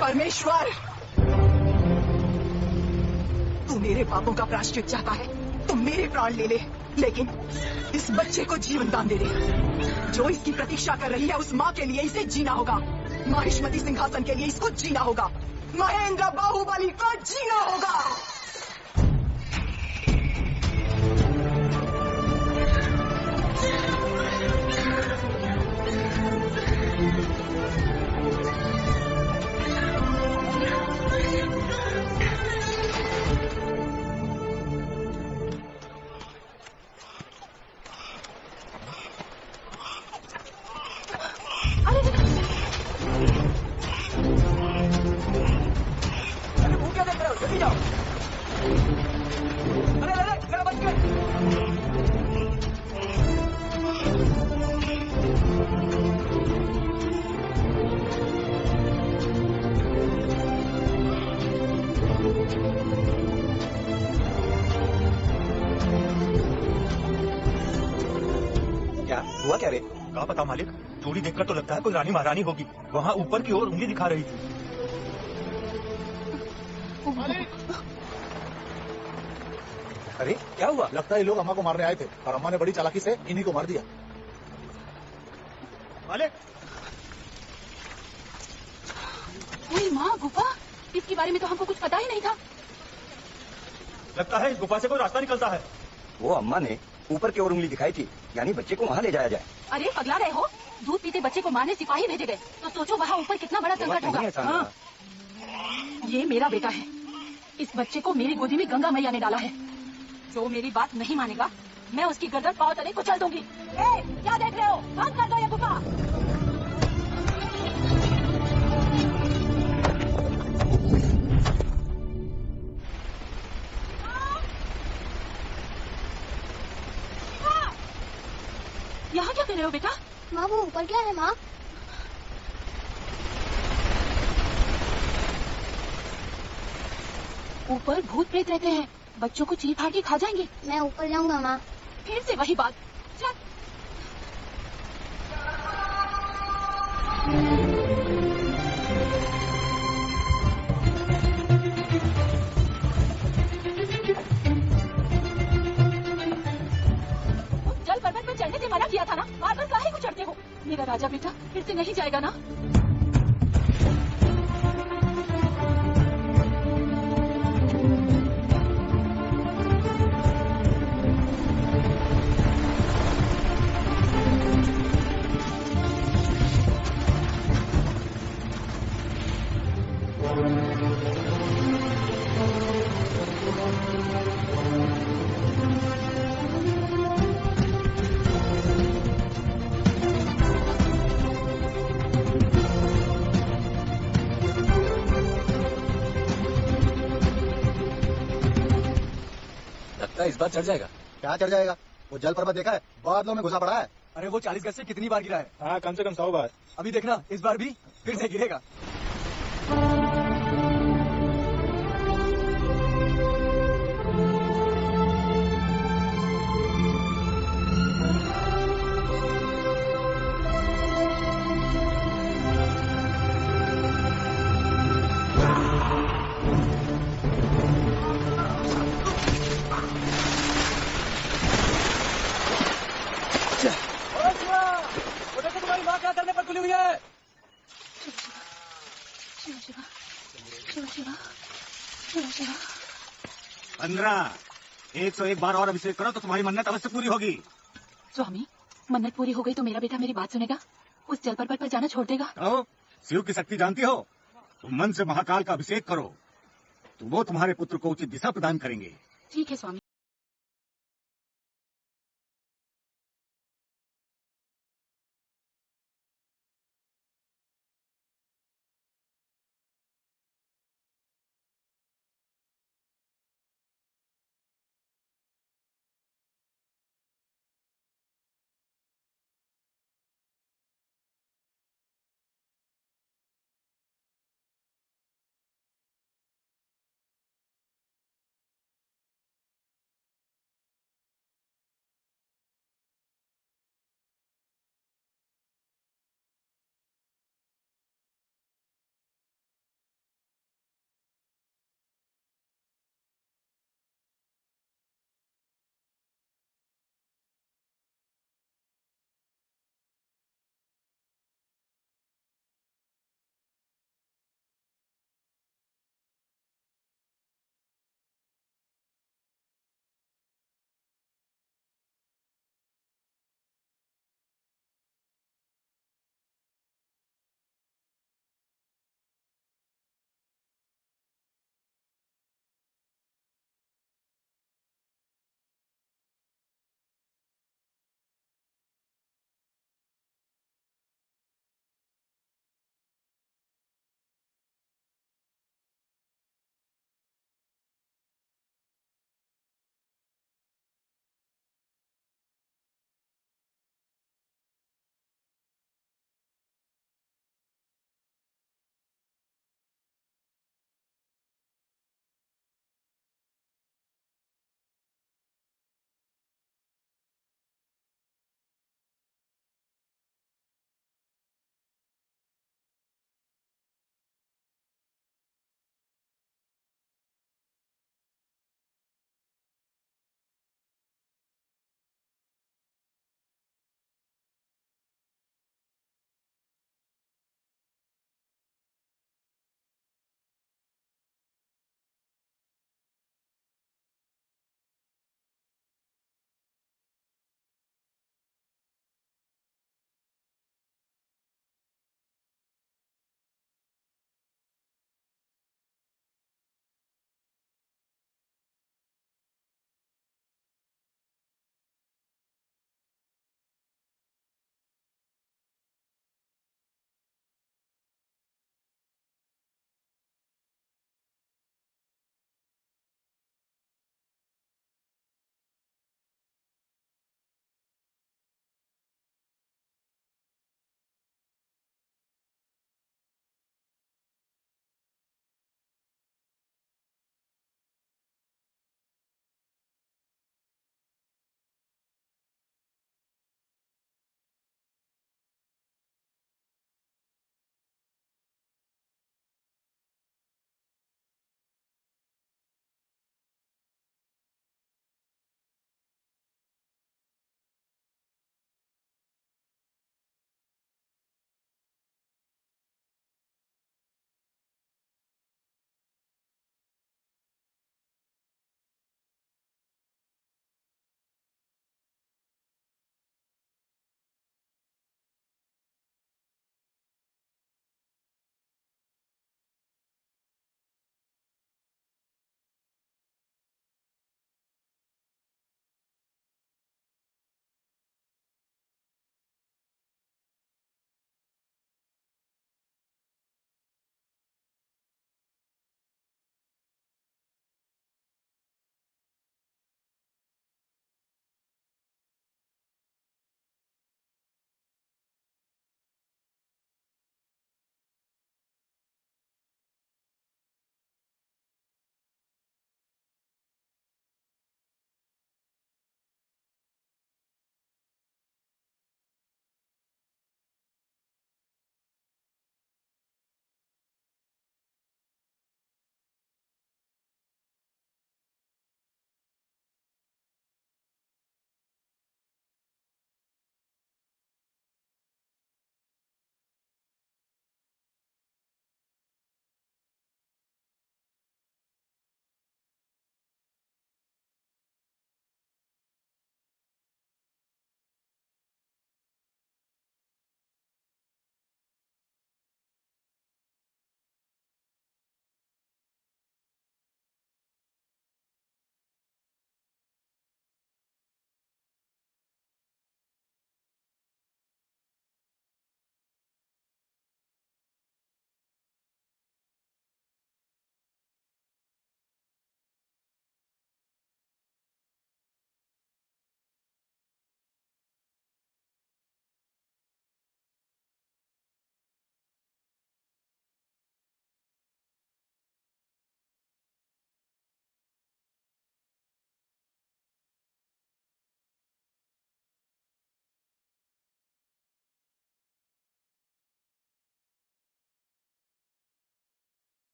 परमेश्वर, तू मेरे पापों का प्रायश्चित चाहता है तो मेरे प्राण ले ले, लेकिन इस बच्चे को जीवन दान दे दे। जो इसकी प्रतीक्षा कर रही है उस माँ के लिए इसे जीना होगा। माहिष्मती सिंहासन के लिए इसको जीना होगा। महेंद्र बाहुबली को जीना होगा। हुआ क्या रे? क्या पता मालिक, चोरी देखकर तो लगता है कोई रानी महारानी होगी। वहाँ ऊपर की ओर उंगली दिखा रही थी। अरे क्या हुआ? लगता है ये लोग अम्मा को मारने आए थे और अम्मा ने बड़ी चालाकी से इन्हीं को मार दिया। मालिक, वही माँ गुफा, इसके बारे में तो हमको कुछ पता ही नहीं था। लगता है इस गुफा से कोई रास्ता निकलता है। वो अम्मा ने ऊपर की ओर उंगली दिखाई थी, यानी बच्चे को वहाँ ले जाया जाए। अरे पगला रहे हो? दूध पीते बच्चे को मारने सिपाही भेजे गए, तो सोचो वहाँ ऊपर कितना बड़ा संकट होगा। हाँ। ये मेरा बेटा है। इस बच्चे को मेरी गोदी में गंगा मैया ने डाला है। जो मेरी बात नहीं मानेगा, मैं उसकी गर्दन पांव तले कुचल दूंगी। क्या देख रहे हो? बंद कर दो ये गुफा। यहाँ क्या कर रहे हो बेटा? माँ वो ऊपर क्या है माँ? ऊपर भूत प्रेत रहते हैं, बच्चों को चीर फाड़ के खा जाएंगे। मैं ऊपर जाऊंगा माँ। फिर से वही बात। चल। जल पर्वत पर चढ़ने से मना किया था ना, बार बार काहे को चढ़ते हो? मेरा राजा बेटा फिर से नहीं जाएगा ना? इस बार चढ़ जाएगा। क्या चढ़ जाएगा? वो जल पर्वत देखा है? बादलों में घुसा पड़ा है। अरे वो 40 गज से कितनी बार गिरा है? हाँ, कम से कम 100 बार। अभी देखना, इस बार भी फिर से गिरेगा। तुम्हारी माँ क्या करने पर तुली हुई है? शिवा शिवा शिवा शिवा शिवा शिवा। 15, 101 बार और अभिषेक करो तो तुम्हारी मन्नत अवश्य पूरी होगी। स्वामी, मन्नत पूरी हो गई तो मेरा बेटा मेरी बात सुनेगा? उस जल पर्वत पर जाना छोड़ देगा? कहो, शिव की शक्ति जानती हो? तुम मन से महाकाल का अभिषेक करो तो वो तुम्हारे पुत्र को उचित दिशा प्रदान करेंगे। ठीक है स्वामी।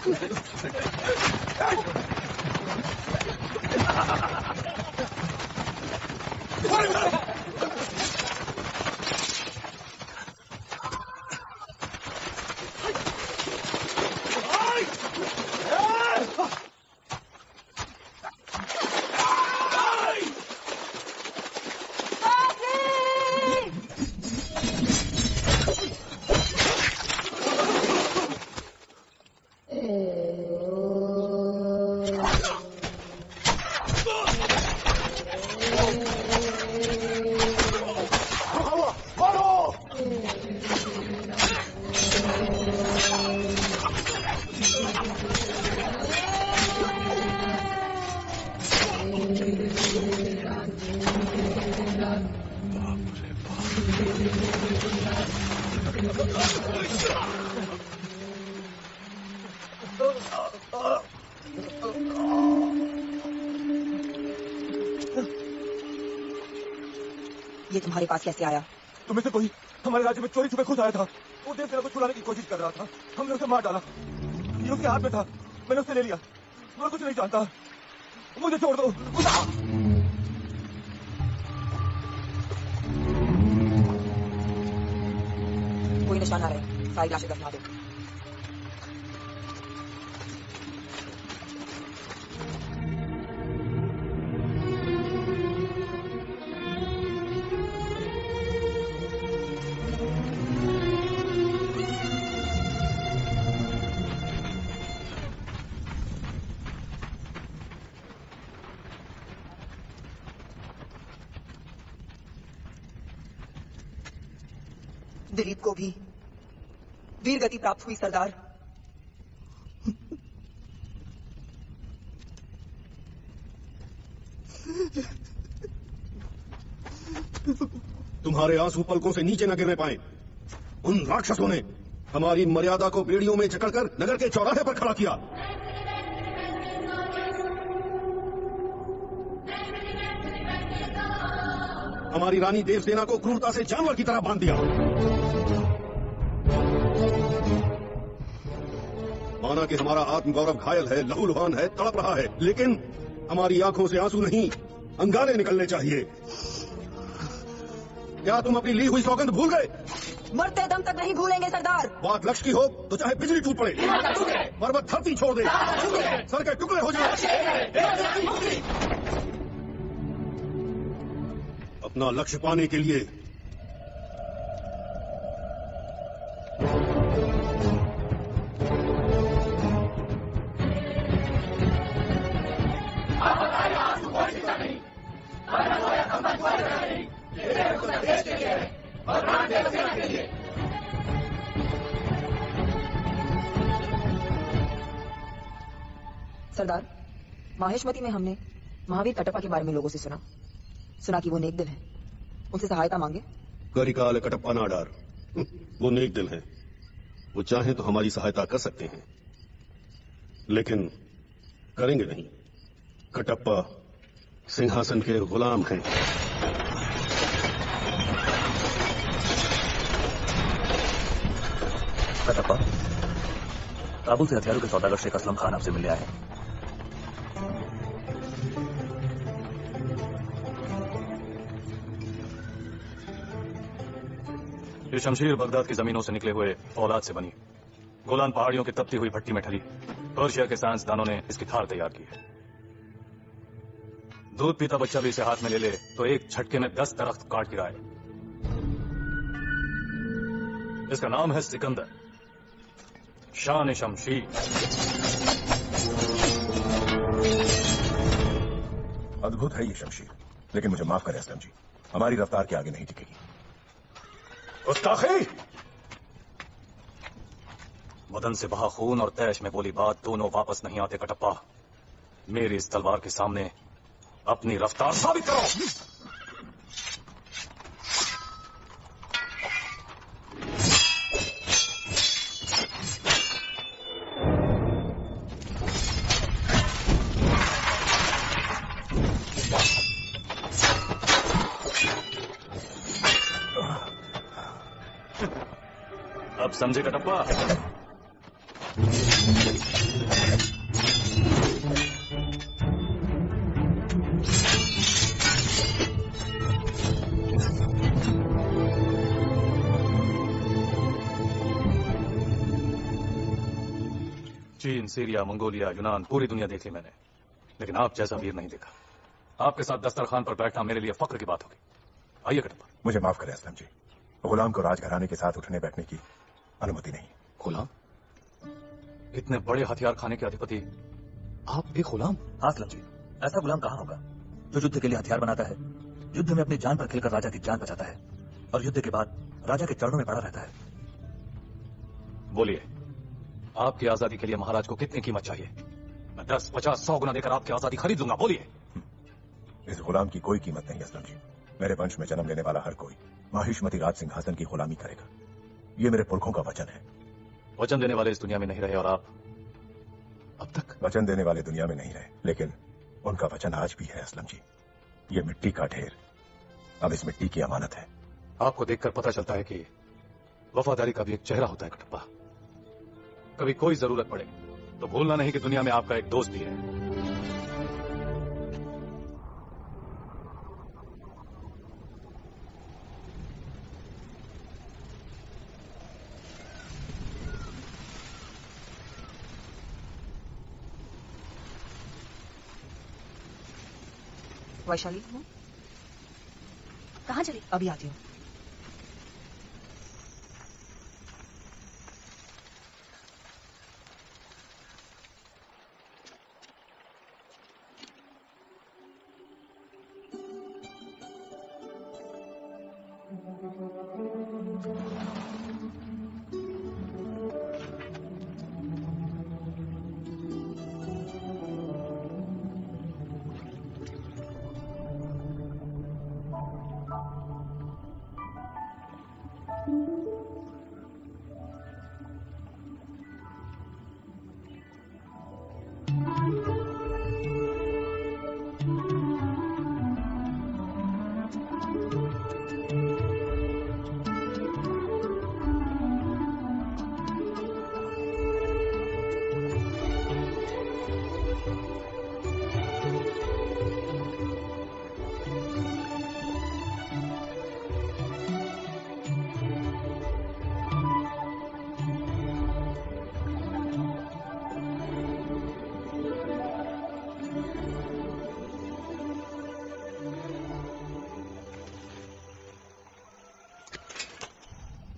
ये तुम्हारे पास कैसे आया? तुम्हें से कोई हमारे राज्य में चोरी छुपे घुस आया था। वो देवसेना को छुड़ाने की कोशिश कर रहा था। हमने उसे मार डाला। ये उसके हाथ में था। मैंने उसे ले लिया। मैं कुछ नहीं जानता। मुझे छोड़ दो। कोई निशान ना रहे, सारी लाशें दफना दो। दिलीप को भी वीर गति प्राप्त हुई सरदार। तुम्हारे आंसू पलकों से नीचे न गिरने पाए। उन राक्षसों ने हमारी मर्यादा को बेड़ियों में जकड़कर नगर के चौराहे पर खड़ा किया। हमारी रानी देवसेना को क्रूरता से जानवर की तरह बांध दिया। माना कि हमारा आत्मगौरव घायल है, लहूलुहान है, तड़प रहा है, लेकिन हमारी आंखों से आंसू नहीं, अंगारे निकलने चाहिए। क्या तुम अपनी ली हुई सौगंध भूल गए? मरते दम तक नहीं भूलेंगे सरदार। बात लक्ष्य की हो तो चाहे बिजली टूट पड़े, पर्वत धरती छोड़ दे, सर के टुकड़े हो जाए। अपना लक्ष्य पाने के लिए सरदार, माहेशमती में हमने महावीर कटप्पा के बारे में लोगों से सुना कि वो नेक दिल है। उनसे सहायता मांगे। करिकाल कटप्पा नाडार, वो नेक दिल हैं। वो चाहें तो हमारी सहायता कर सकते हैं, लेकिन करेंगे नहीं। कटप्पा सिंहासन के गुलाम हैं। कटप्पा, काबुल से हथियारों के सौदागर शेख असलम खान आपसे मिलने आए हैं। ये शमशीर बगदाद की जमीनों से निकले हुए औलाद से बनी, गोलान पहाड़ियों की तपती हुई भट्टी में ढली। पर्शिया के साइंसदानों ने इसकी थार तैयार की है। दूध पीता बच्चा भी इसे हाथ में ले ले तो एक झटके में 10 दरख्त काट गिराए। इसका नाम है सिकंदर, शान शमशीर। अद्भुत है ये शमशीर, लेकिन मुझे माफ करें असलम जी, हमारी रफ्तार के आगे नहीं टिकेगी। गुस्ताखी! बदन से बहा खून और तैश में बोली बात दोनों वापस नहीं आते कटप्पा। मेरी इस तलवार के सामने अपनी रफ्तार साबित करो। अब समझे कटप्पा? चीन, सीरिया, मंगोलिया, यूनान, पूरी दुनिया देख ली मैंने, लेकिन आप जैसा वीर नहीं देखा। आपके साथ दस्तरखान पर बैठना मेरे लिए फख्र की बात होगी। आइए कटप्पा। मुझे माफ करें असलम जी, गुलाम को राजघराने के साथ उठने बैठने की अनुमति नहीं। गुलाम? इतने बड़े हथियार खाने के अधिपति आप एक गुलाम? हाँ असलम जी, ऐसा गुलाम कहाँ होगा जो युद्ध के लिए हथियार बनाता है, युद्ध में अपनी जान पर खेलकर राजा की जान बचाता है और युद्ध के बाद राजा के चरणों में पड़ा रहता है। बोलिए, आपकी आजादी के लिए महाराज को कितनी कीमत चाहिए? मैं 10, 50, 100 गुना देकर आपकी आजादी खरीद लूंगा। बोलिए। इस गुलाम की कोई कीमत नहीं असलम जी। मेरे वंश में जन्म लेने वाला हर कोई माहिष्मती राज सिंहासन की गुलामी करेगा। ये मेरे पुरखों का वचन है। वचन देने वाले इस दुनिया में नहीं रहे और आप अब तक? वचन देने वाले दुनिया में नहीं रहे, लेकिन उनका वचन आज भी है असलम जी। ये मिट्टी का ढेर अब इस मिट्टी की अमानत है। आपको देखकर पता चलता है कि वफादारी का भी एक चेहरा होता है कटप्पा। कभी कोई जरूरत पड़े तो भूलना नहीं कि दुनिया में आपका एक दोस्त भी है। वैशाली, कहाँ चली? अभी आती हूँ।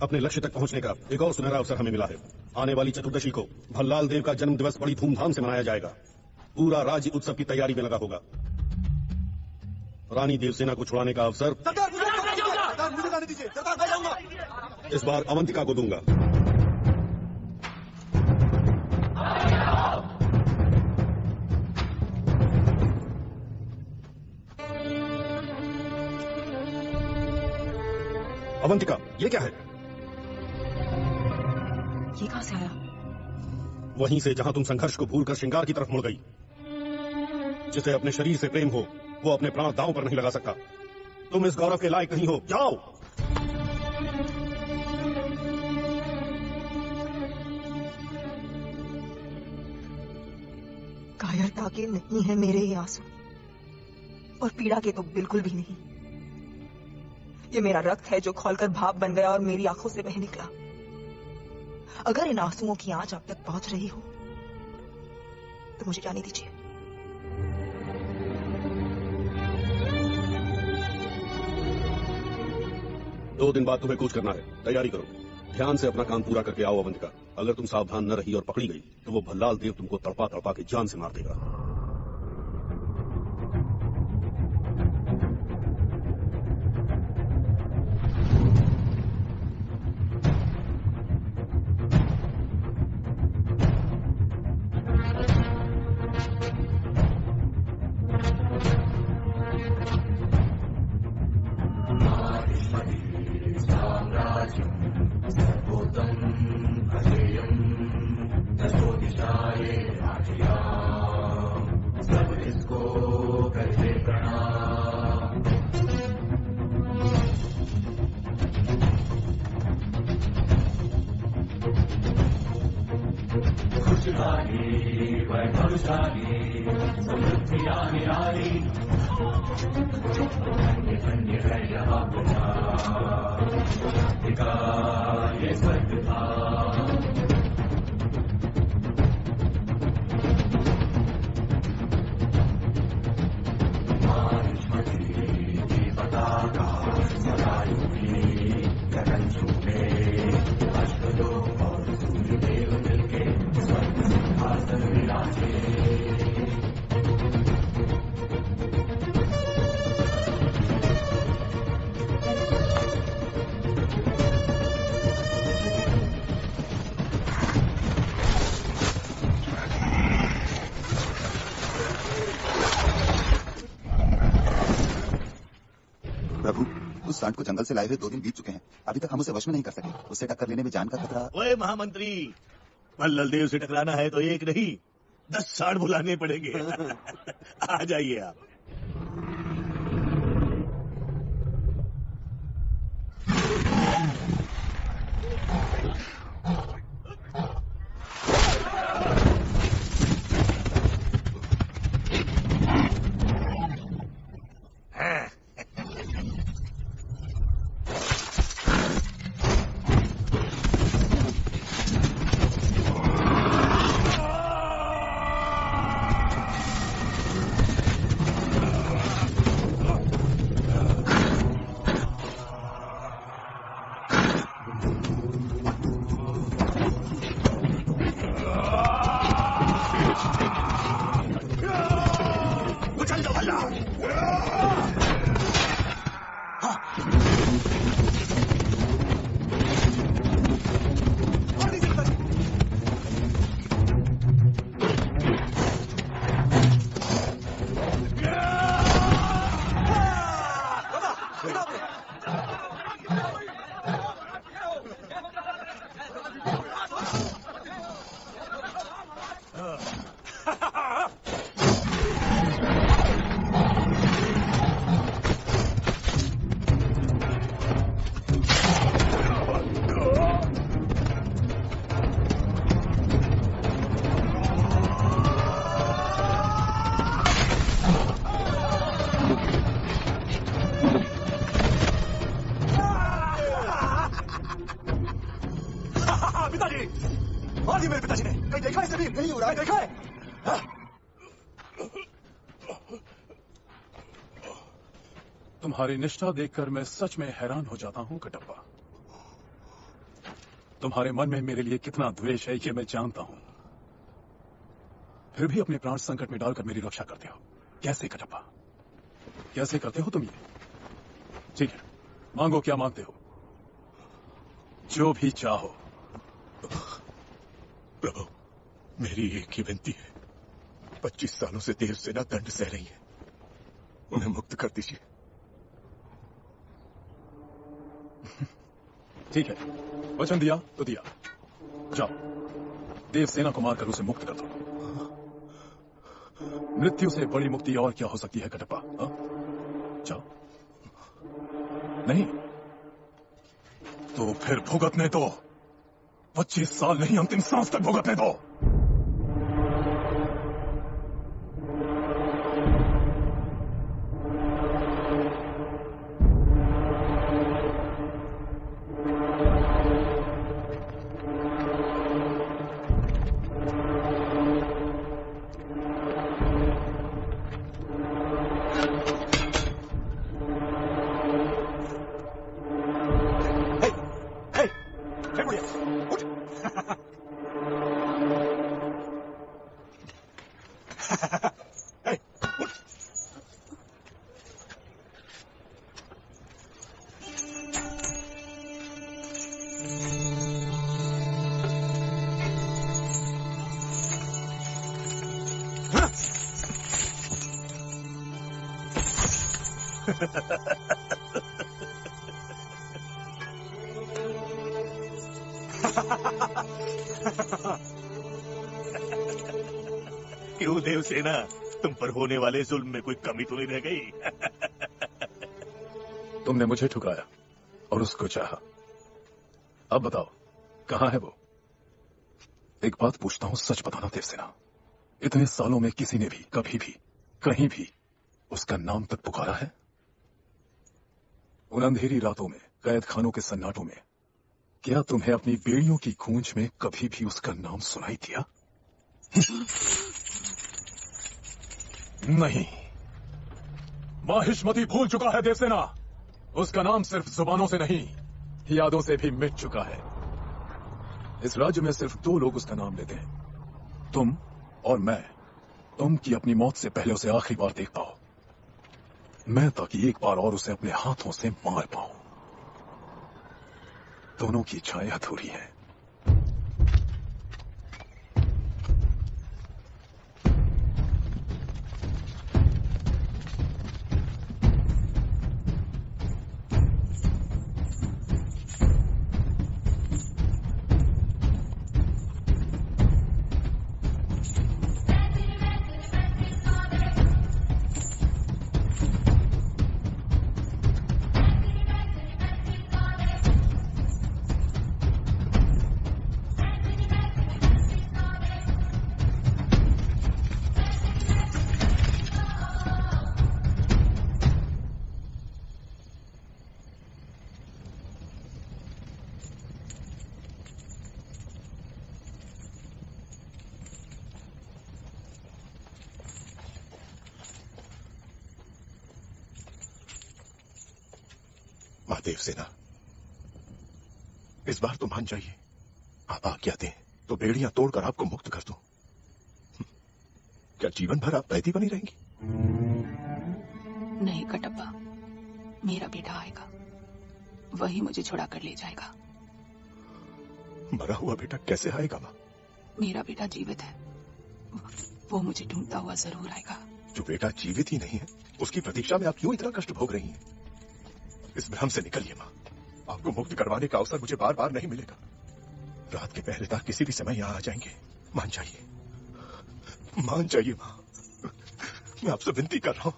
अपने लक्ष्य तक पहुंचने का एक और सुनहरा अवसर हमें मिला है। आने वाली चतुर्दशी को भल्लाल देव का जन्म दिवस बड़ी धूमधाम से मनाया जाएगा। पूरा राज्य उत्सव की तैयारी में लगा होगा। रानी देवसेना को छुड़ाने का अवसर मुझे जाने दीजिए, सरदार मैं जाऊंगा। इस बार अवंतिका को दूंगा। अवंतिका, ये क्या है? ये कहां से आया? वहीं से जहां तुम संघर्ष को भूलकर श्रृंगार की तरफ मुड़ गई। जिसे अपने शरीर से प्रेम हो वो अपने प्राण दांव पर नहीं लगा सकता। तुम इस गौरव के लायक नहीं हो। जाओ। कायरता के नहीं है मेरे ये आंसू, और पीड़ा के तो बिल्कुल भी नहीं। ये मेरा रक्त है जो खौलकर भाप बन गया और मेरी आंखों से बह निकला। अगर इन आंसुओं की आंच आप तक पहुंच रही हो तो मुझे जाने दीजिए। दो दिन बाद तुम्हें कूच करना है। तैयारी करो। ध्यान से अपना काम पूरा करके आओ अवंतिका। अगर तुम सावधान न रही और पकड़ी गई तो वो भल्लाल देव तुमको तड़पा तड़पा के जान से मार देगा। राजधानी वैभवशाली समृद्धि आने आई धन्य है यहाँ का ये स्वर्ग था पताका सदायुगी गगन छूटे अश्वदो और सूर्यदेव मिलके स्वर्ग सिंहासन विराजे प्रभु, उस सांड को जंगल से लाए हुए 2 दिन बीत चुके हैं। अभी तक हम उसे वश में नहीं कर सके। उससे टक्कर लेने में जान का खतरा। ओए महामंत्री, मल्लल देव से टकराना है तो एक नहीं 10 सांड बुलाने पड़ेंगे। आ जाइए आप। तुम्हारी निष्ठा देखकर मैं सच में हैरान हो जाता हूं कटप्पा। तुम्हारे मन में मेरे लिए कितना द्वेष है ये मैं जानता हूं, फिर भी अपने प्राण संकट में डालकर मेरी रक्षा करते हो। कैसे कटप्पा, कैसे करते हो तुम ये? ठीक है, मांगो, क्या मांगते हो? जो भी चाहो। प्रभु, मेरी एक ही विनती है। 25 सालों से देवसेना दंड सह रही है, उन्हें मुक्त कर दीजिए। ठीक है, वचन दिया तो दिया। जाओ, देवसेना को मारकर उसे मुक्त कर दो। मृत्यु से बड़ी मुक्ति और क्या हो सकती है कटप्पा? जाओ। नहीं तो फिर भुगतने दो। 25 साल नहीं, अंतिम सांस तक भुगतने दो। क्यों देवसेना, तुम पर होने वाले जुल्म में कोई कमी तो नहीं रह गई? तुमने मुझे ठुकराया और उसको चाहा। अब बताओ, कहां है वो? एक बात पूछता हूं, सच बताना देवसेना, इतने सालों में किसी ने भी कभी भी कहीं भी उसका नाम तक पुकारा है? उन अंधेरी रातों में, कैद खानों के सन्नाटों में, क्या तुम्हें अपनी बेड़ियों की गूंज में कभी भी उसका नाम सुनाई दिया? नहीं, माहिष्मती भूल चुका है देवसेना। उसका नाम सिर्फ जुबानों से नहीं, यादों से भी मिट चुका है। इस राज्य में सिर्फ 2 लोग उसका नाम लेते हैं, तुम और मैं। तुम की अपनी मौत से पहले उसे आखिरी बार देख पाओ, मैं ताकि एक बार और उसे अपने हाथों से मार पाऊं। दोनों की इच्छाएं अधूरी हैं। महादेव सेना, इस बार तो मान जाइए। आप आज्ञा दें तो बेड़ियां तोड़कर आपको मुक्त कर दूं। क्या जीवन भर आप कैदी बनी रहेंगी? नहीं कटप्पा, मेरा बेटा आएगा, वही मुझे छुड़ा कर ले जाएगा। मरा हुआ बेटा कैसे आएगा मां? मेरा बेटा जीवित है, वो मुझे ढूंढता हुआ जरूर आएगा। जो बेटा जीवित ही नहीं है, उसकी प्रतीक्षा में आप क्यों इतना कष्ट भोग रही हैं? इस भ्रम से निकलिए मां। आपको मुक्त करवाने का अवसर मुझे बार बार नहीं मिलेगा। रात के पहरेदार किसी भी समय यहां आ जाएंगे। मान जाइए, मान जाइए मां। मैं आपसे विनती कर रहा हूं,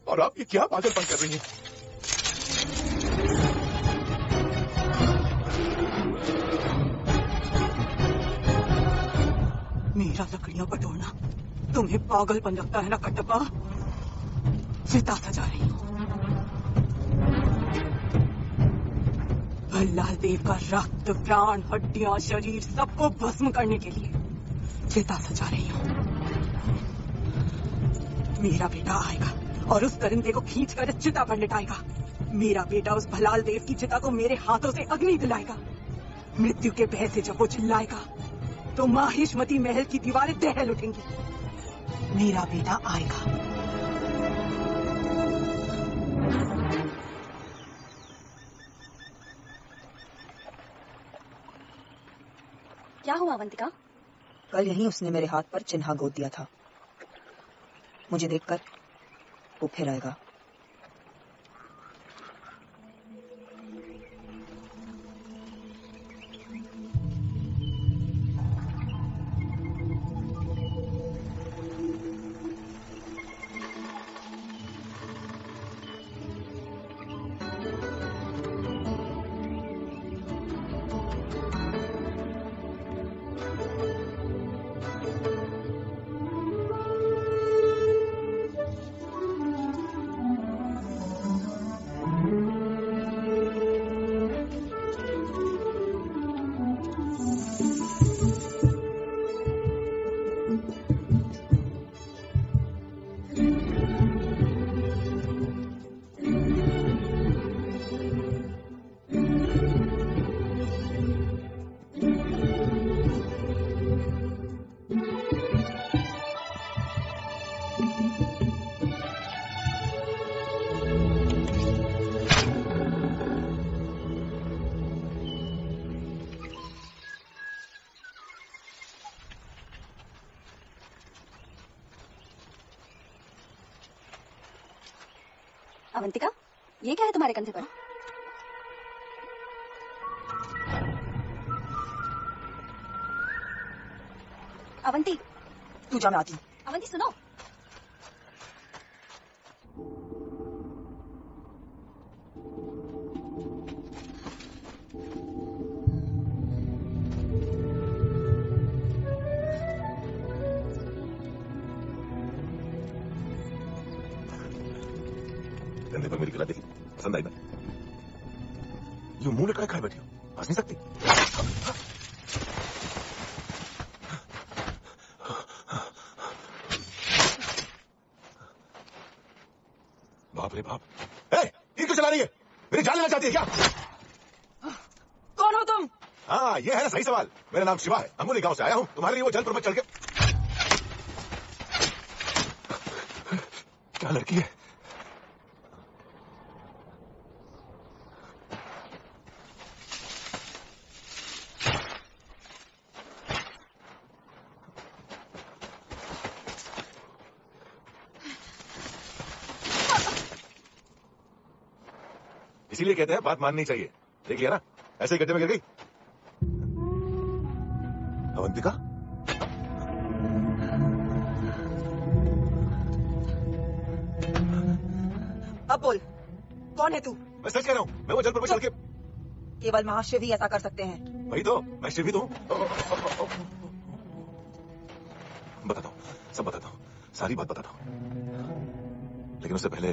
और आप ये क्या पागलपन कर रही हैं? मेरा लकड़ियां बटोरना तुम्हें पागलपन लगता है ना कटप्पा? चिता सजा रही हूं। भल्लाल देव का रक्त, प्राण, हड्डियां, शरीर सबको भस्म करने के लिए चिता सजा रही हूं। मेरा बेटा आएगा और उस दरिंदे को खींचकर इस चिता पर लिटाएगा। मेरा बेटा उस भल्लाल देव की चिता को मेरे हाथों से अग्नि दिलाएगा। मृत्यु के भय से जब वो चिल्लाएगा तो माहिष्मती महल की दीवारें दहल उठेंगी। मेरा बेटा आएगा। क्या हुआ अवंतिका? कल यहीं उसने मेरे हाथ पर चिन्हा गोद दिया था। मुझे देखकर वो फिर आएगा। अवंतिका, ये क्या है तुम्हारे कंधे पर? अवंती, तू जा, मैं आती हूँ। अवंती सुनो। कंधे पर मेरी गला देखी, पसंद आई ना? यूं मुंह लटकाए खाए बैठी हो, हंस नहीं सकती? बाप रे बाप! ये क्यों चला रही है? मेरी जान लेना चाहती है क्या? कौन हो तुम? हाँ, ये है ना सही सवाल। मेरा नाम शिवा है, अंगुली गांव से आया हूँ। तुम्हारे लिए वो जल पर्वत चढ़ के। क्या लड़की है? इसीलिए कहते हैं बात माननी चाहिए। देख लिया ना, ऐसे ही गड्ढे में गिर गई। अवंतिका, अब बोल, कौन है तू? मैं सच कह रहा हूँ, मैं वो जल पर्वत चढ़ के। केवल महाशिव ही ऐसा कर सकते हैं। वही तो, मैं शिव ही तो हूँ। बताता हूँ, सब बताता हूँ, सारी बात बताता हूँ। लेकिन उससे पहले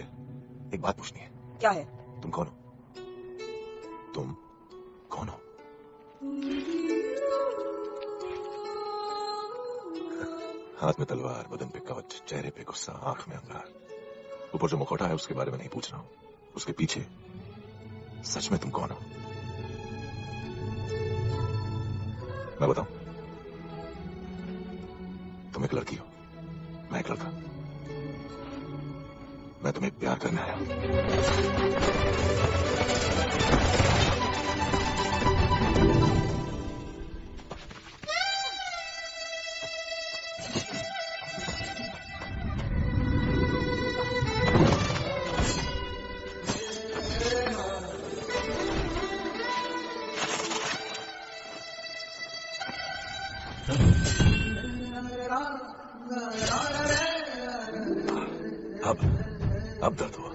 एक बात पूछनी है। क्या है? तुम कौन हो? तुम कौन हो? हाथ में तलवार, बदन पे कवच, चेहरे पे गुस्सा, आंख में अंगार। ऊपर जो मुखौटा है उसके बारे में नहीं पूछ रहा हूं, उसके पीछे सच में तुम कौन हो? मैं बताऊं? तुम एक लड़की हो, मैं एक लड़का। मैं तुम्हें प्यार करने आया हूं। अब दर्द हुआ।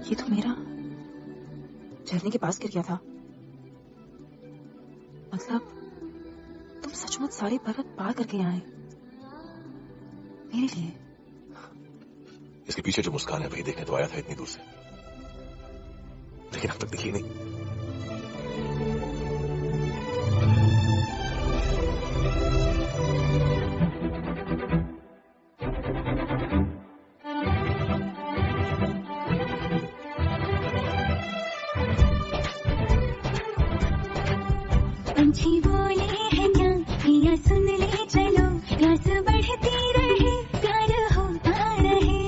ये तो मेरा झरने के पास गिर गया था। मतलब तुम सचमुच सारे पर्वत पार करके आए मेरे लिए। इसके पीछे जो मुस्कान है वही देखने तो आया था इतनी दूर से, लेकिन अब तक दिखी नहीं। पंछी बोले हैं क्या पिया सुन ले चलो, प्यास बढ़ती रहे प्यार होता रहे।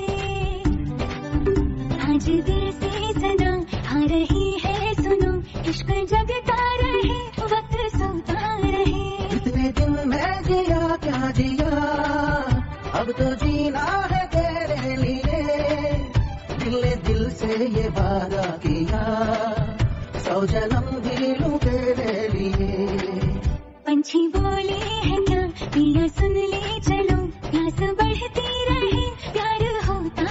आज दिल से सदा आ रही है सुनो, इश्क जगता रहे वक्त सोता रहे। इतने दिन मैं जिया क्या जिया, अब तो जीना है तेरे लिए। दिल ने दिल से ये वादा किया, 100 जन्म भी लूं तेरे लिए। पंछी बोले हैं क्या पिया सुन ले चलो, प्यास बढ़ती रहे प्यार होता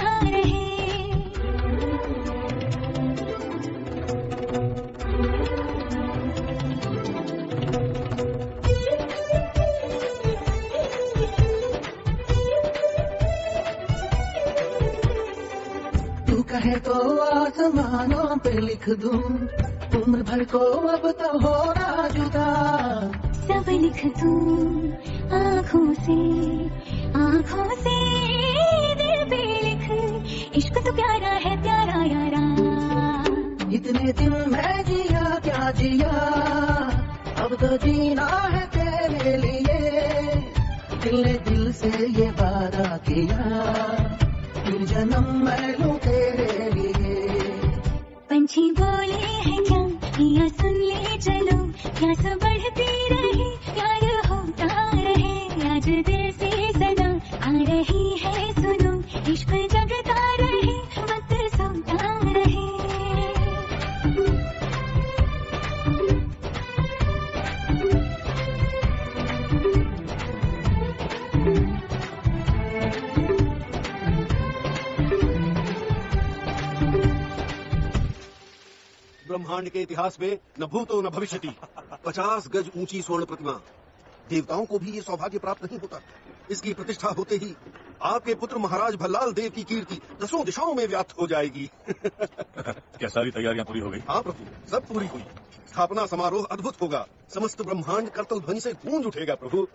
चाहे तो आसमानों पे लिख दूं, उम्र भर को अब तो होना जुदा। सब लिख दूं आँखों से दिल पे लिख, इश्क तो प्यारा है प्यारा यारा। इतने दिन मैं जिया क्या जिया, अब तो जीना है तेरे लिए। दिल ने दिल से ये वादा किया, फिर जन्म मैं लूं तेरे लिए। पंछी बोले हैं क्या, या सुन ले चलो, प्यास बढ़ती रहे प्यार होता रहे। आज दिल से सदा आ रही है सुनो, इश्क जगता रहे वक्त सोता रहे। ब्रह्मांड के इतिहास में न भूतो न भविष्यति 50 गज ऊंची स्वर्ण प्रतिमा। देवताओं को भी ये सौभाग्य प्राप्त नहीं होता। इसकी प्रतिष्ठा होते ही आपके पुत्र महाराज भल्लाल देव की कीर्ति 10 दिशाओं में व्याप्त हो जाएगी। क्या सारी तैयारियां पूरी हो गई? हाँ प्रभु, सब पूरी हुई। स्थापना समारोह अद्भुत होगा। समस्त ब्रह्मांड करतल ध्वनि से गूंज उठेगा प्रभु।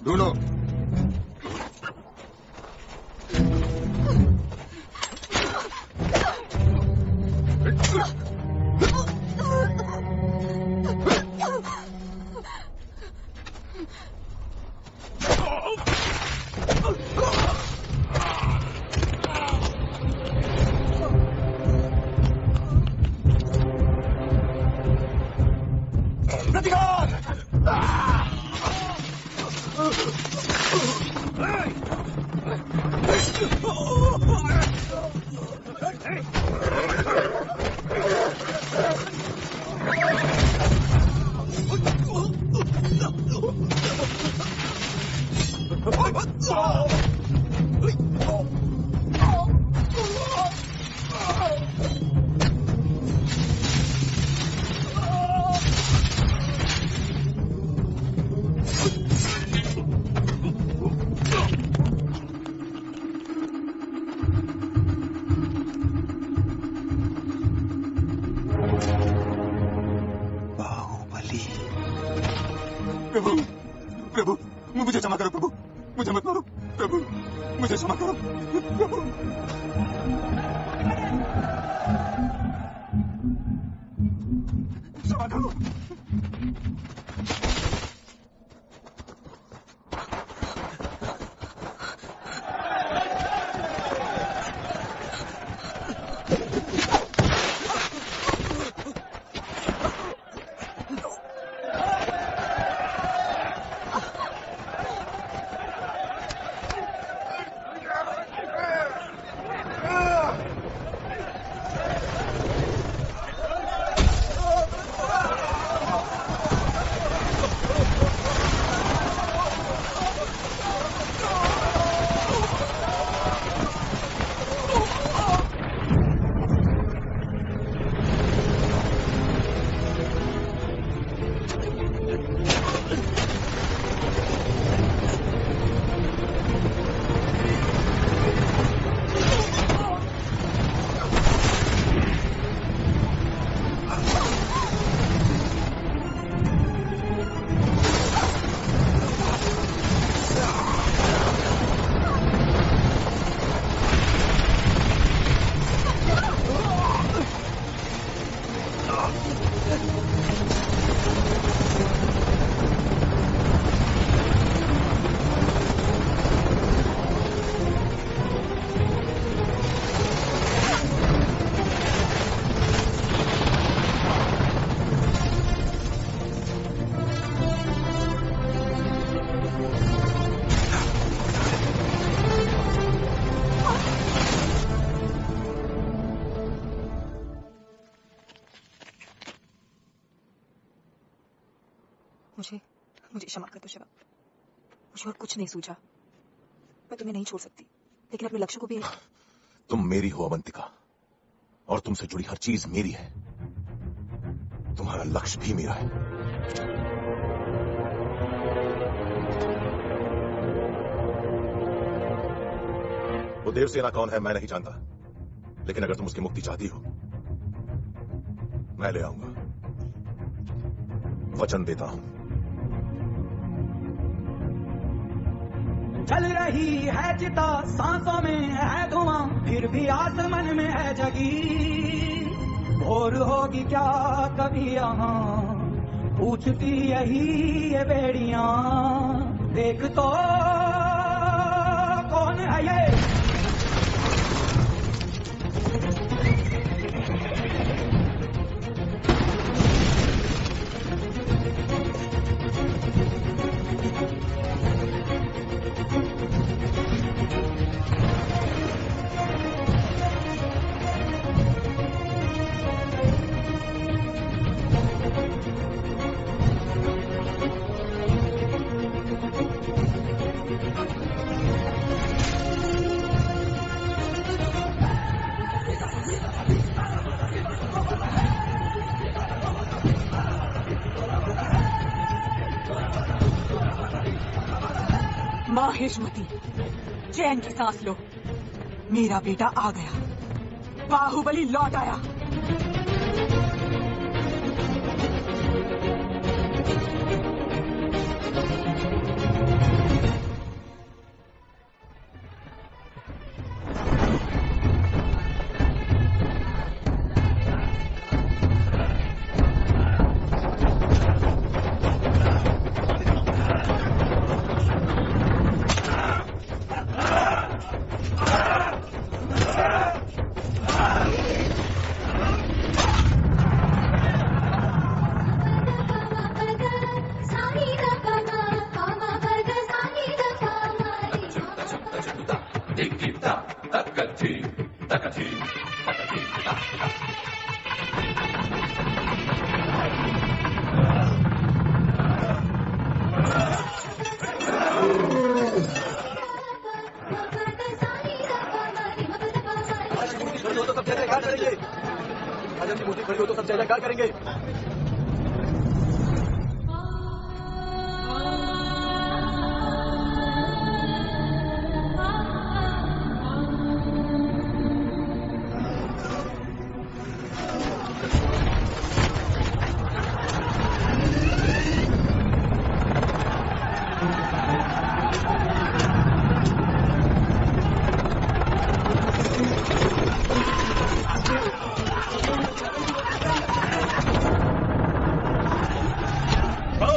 ढूंढो। मुझे क्षमा कर दो शिवा, मुझे और कुछ नहीं सूझा। मैं तुम्हें नहीं छोड़ सकती, लेकिन अपने लक्ष्य को भी। तुम मेरी हो अवंतिका, और तुमसे जुड़ी हर चीज मेरी है। तुम्हारा लक्ष्य भी मेरा है। वो देवसेना कौन है मैं नहीं जानता, लेकिन अगर तुम उसकी मुक्ति चाहती हो, मैं ले आऊंगा। वचन देता हूं। चल रही है चिता, सांसों में है धुआं, फिर भी आसमान में है जगी। भोर होगी क्या कभी यहाँ, पूछती यही ये बेड़ियां। देख तो कौन है ये, माहिष्मती, चैन की सांस लो। मेरा बेटा आ गया, बाहुबली लौट आया।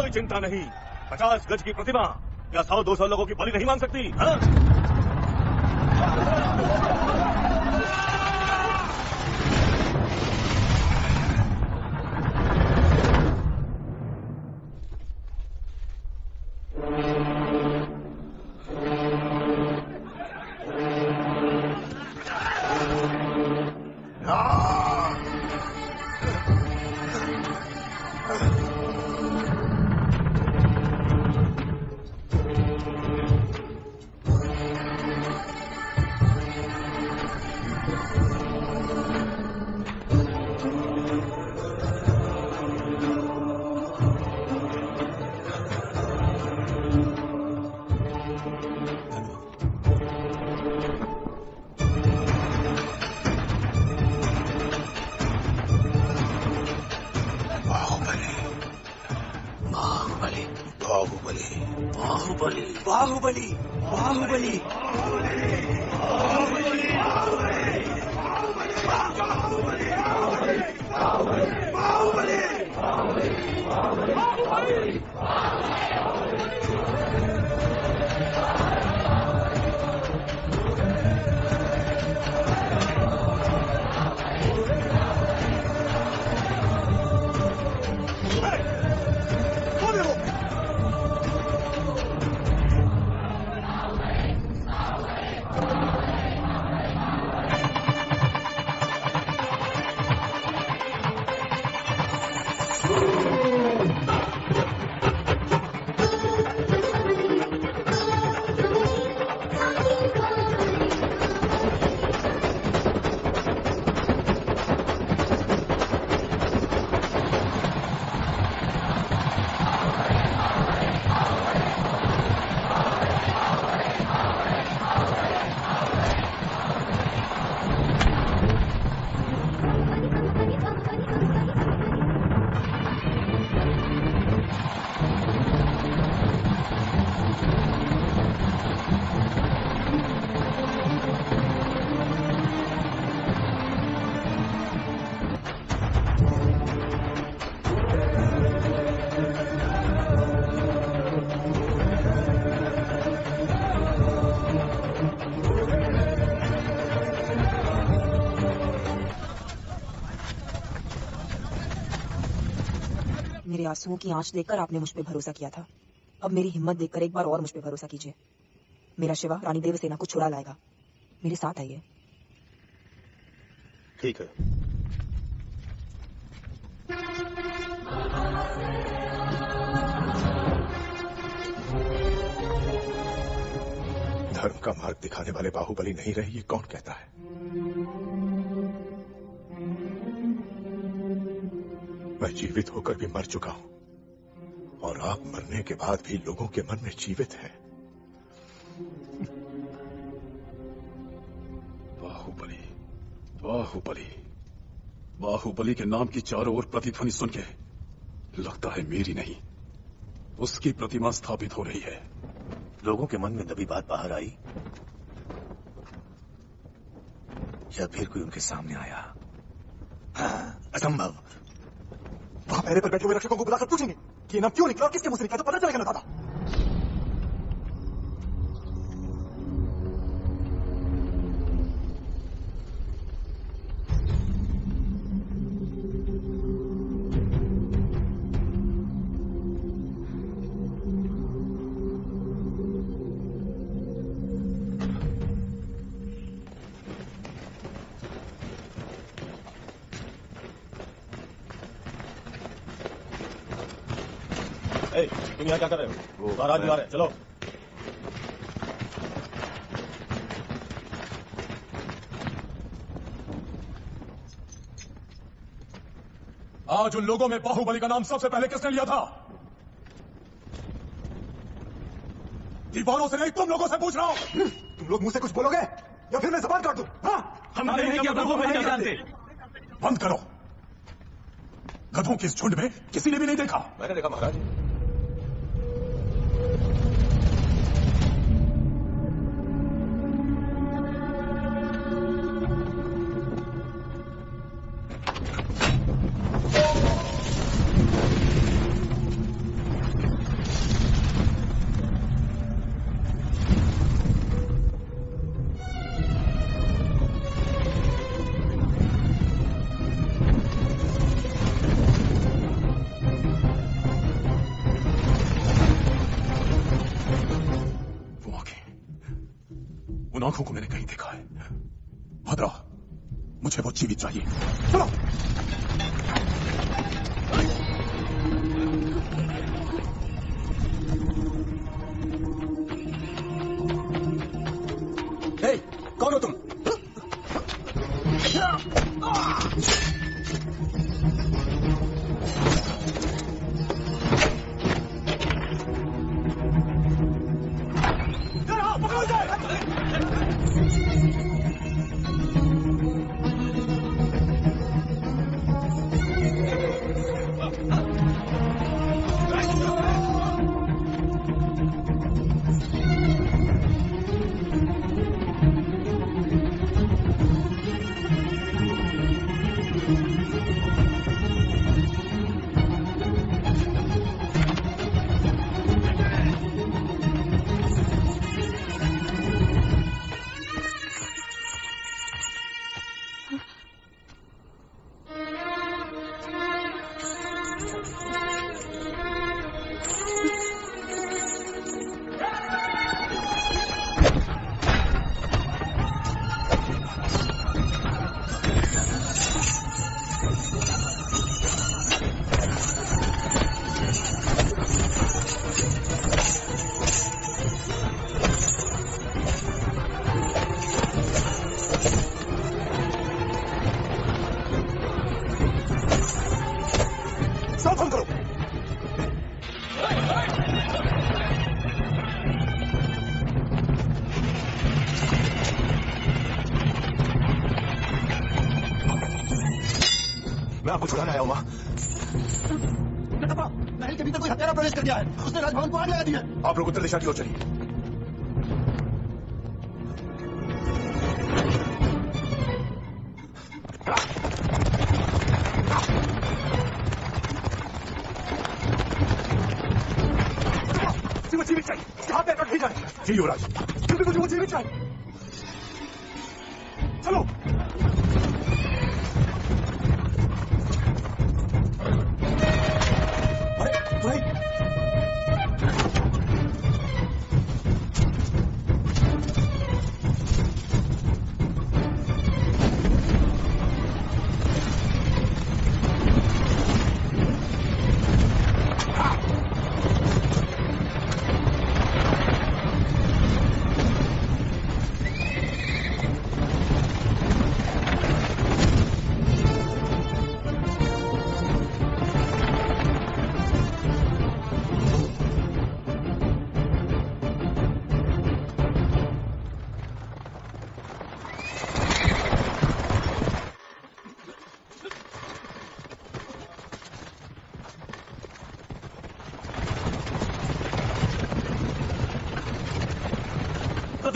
चिंता नहीं, 50 गज की प्रतिमा या 100-200 लोगों की बलि नहीं मांग सकती। हाँ? बाहुबली बाहुबली आंसुओं की आंच देखकर आपने मुझ पे भरोसा किया था। अब मेरी हिम्मत देखकर एक बार और मुझ पे भरोसा कीजिए। मेरा शिवा रानी देवसेना को छुड़ा लाएगा। मेरे साथ आइए। ठीक है। धर्म का मार्ग दिखाने वाले बाहुबली नहीं रहे, ये कौन कहता है? मैं जीवित होकर भी मर चुका हूं और आप मरने के बाद भी लोगों के मन में जीवित है। बाहुबली, बाहुबली, बाहुबली के नाम की चारों ओर प्रतिध्वनि सुन के लगता है मेरी नहीं, उसकी प्रतिमा स्थापित हो रही है। लोगों के मन में दबी बात बाहर आई या फिर कोई उनके सामने आया? असंभव। वहां पहरे पर बैठे हुए रक्षकों को बुलाकर पूछेंगे कि ये नाम क्यों निकला और किसके मुंह से निकला, तो पता चलेगा ना दादा। तुम यहाँ क्या कर रहे हो? वो बारात जा रहे हैं, चलो। आज उन लोगों में बाहुबली का नाम सबसे पहले किसने लिया था? दीवारों से नहीं, तुम लोगों से पूछ रहा हूं। तुम लोग मुंह से कुछ बोलोगे या फिर मैं जबान काट दूं? हाँ? हम नहीं किया, प्रभु, हम नहीं जानते। बंद करो। गधों के इस झुंड में किसी ने भी नहीं देखा। मैंने देखा महाराज। आंखों को मैंने कहीं देखा है। भद्रा, मुझे वो जीवित चाहिए। चलो। कौन हो तुम? मैं आपको छुड़ाने आया हूं मां। महल के भीतर कोई हत्यारा प्रवेश कर गया है। उसने राजभवन को आग लगा दी है। आप लोग उत्तर दिशा की ओर चलिए। मुझे जीवित चाहिए। इसके हाथ पैर नहीं जाए। जी युवराज। जल्दी मुझे वो जीवित चाहिए। चलो। अरे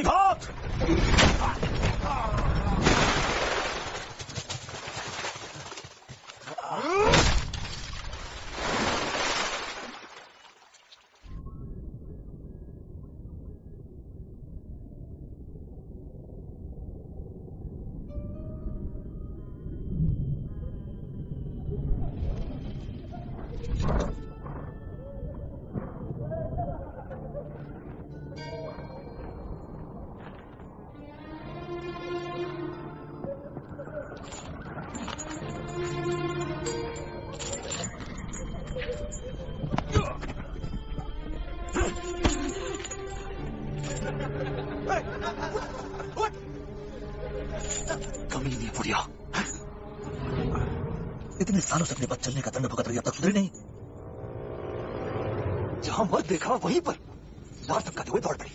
दिखा। कमीनी बुढ़िया, इतने सालों से अपने बस चलने का दंड भुगत रही, अब तक सुधरी नहीं। जहां मत देखा वहीं पर लार तक हुए दौड़ पड़ी।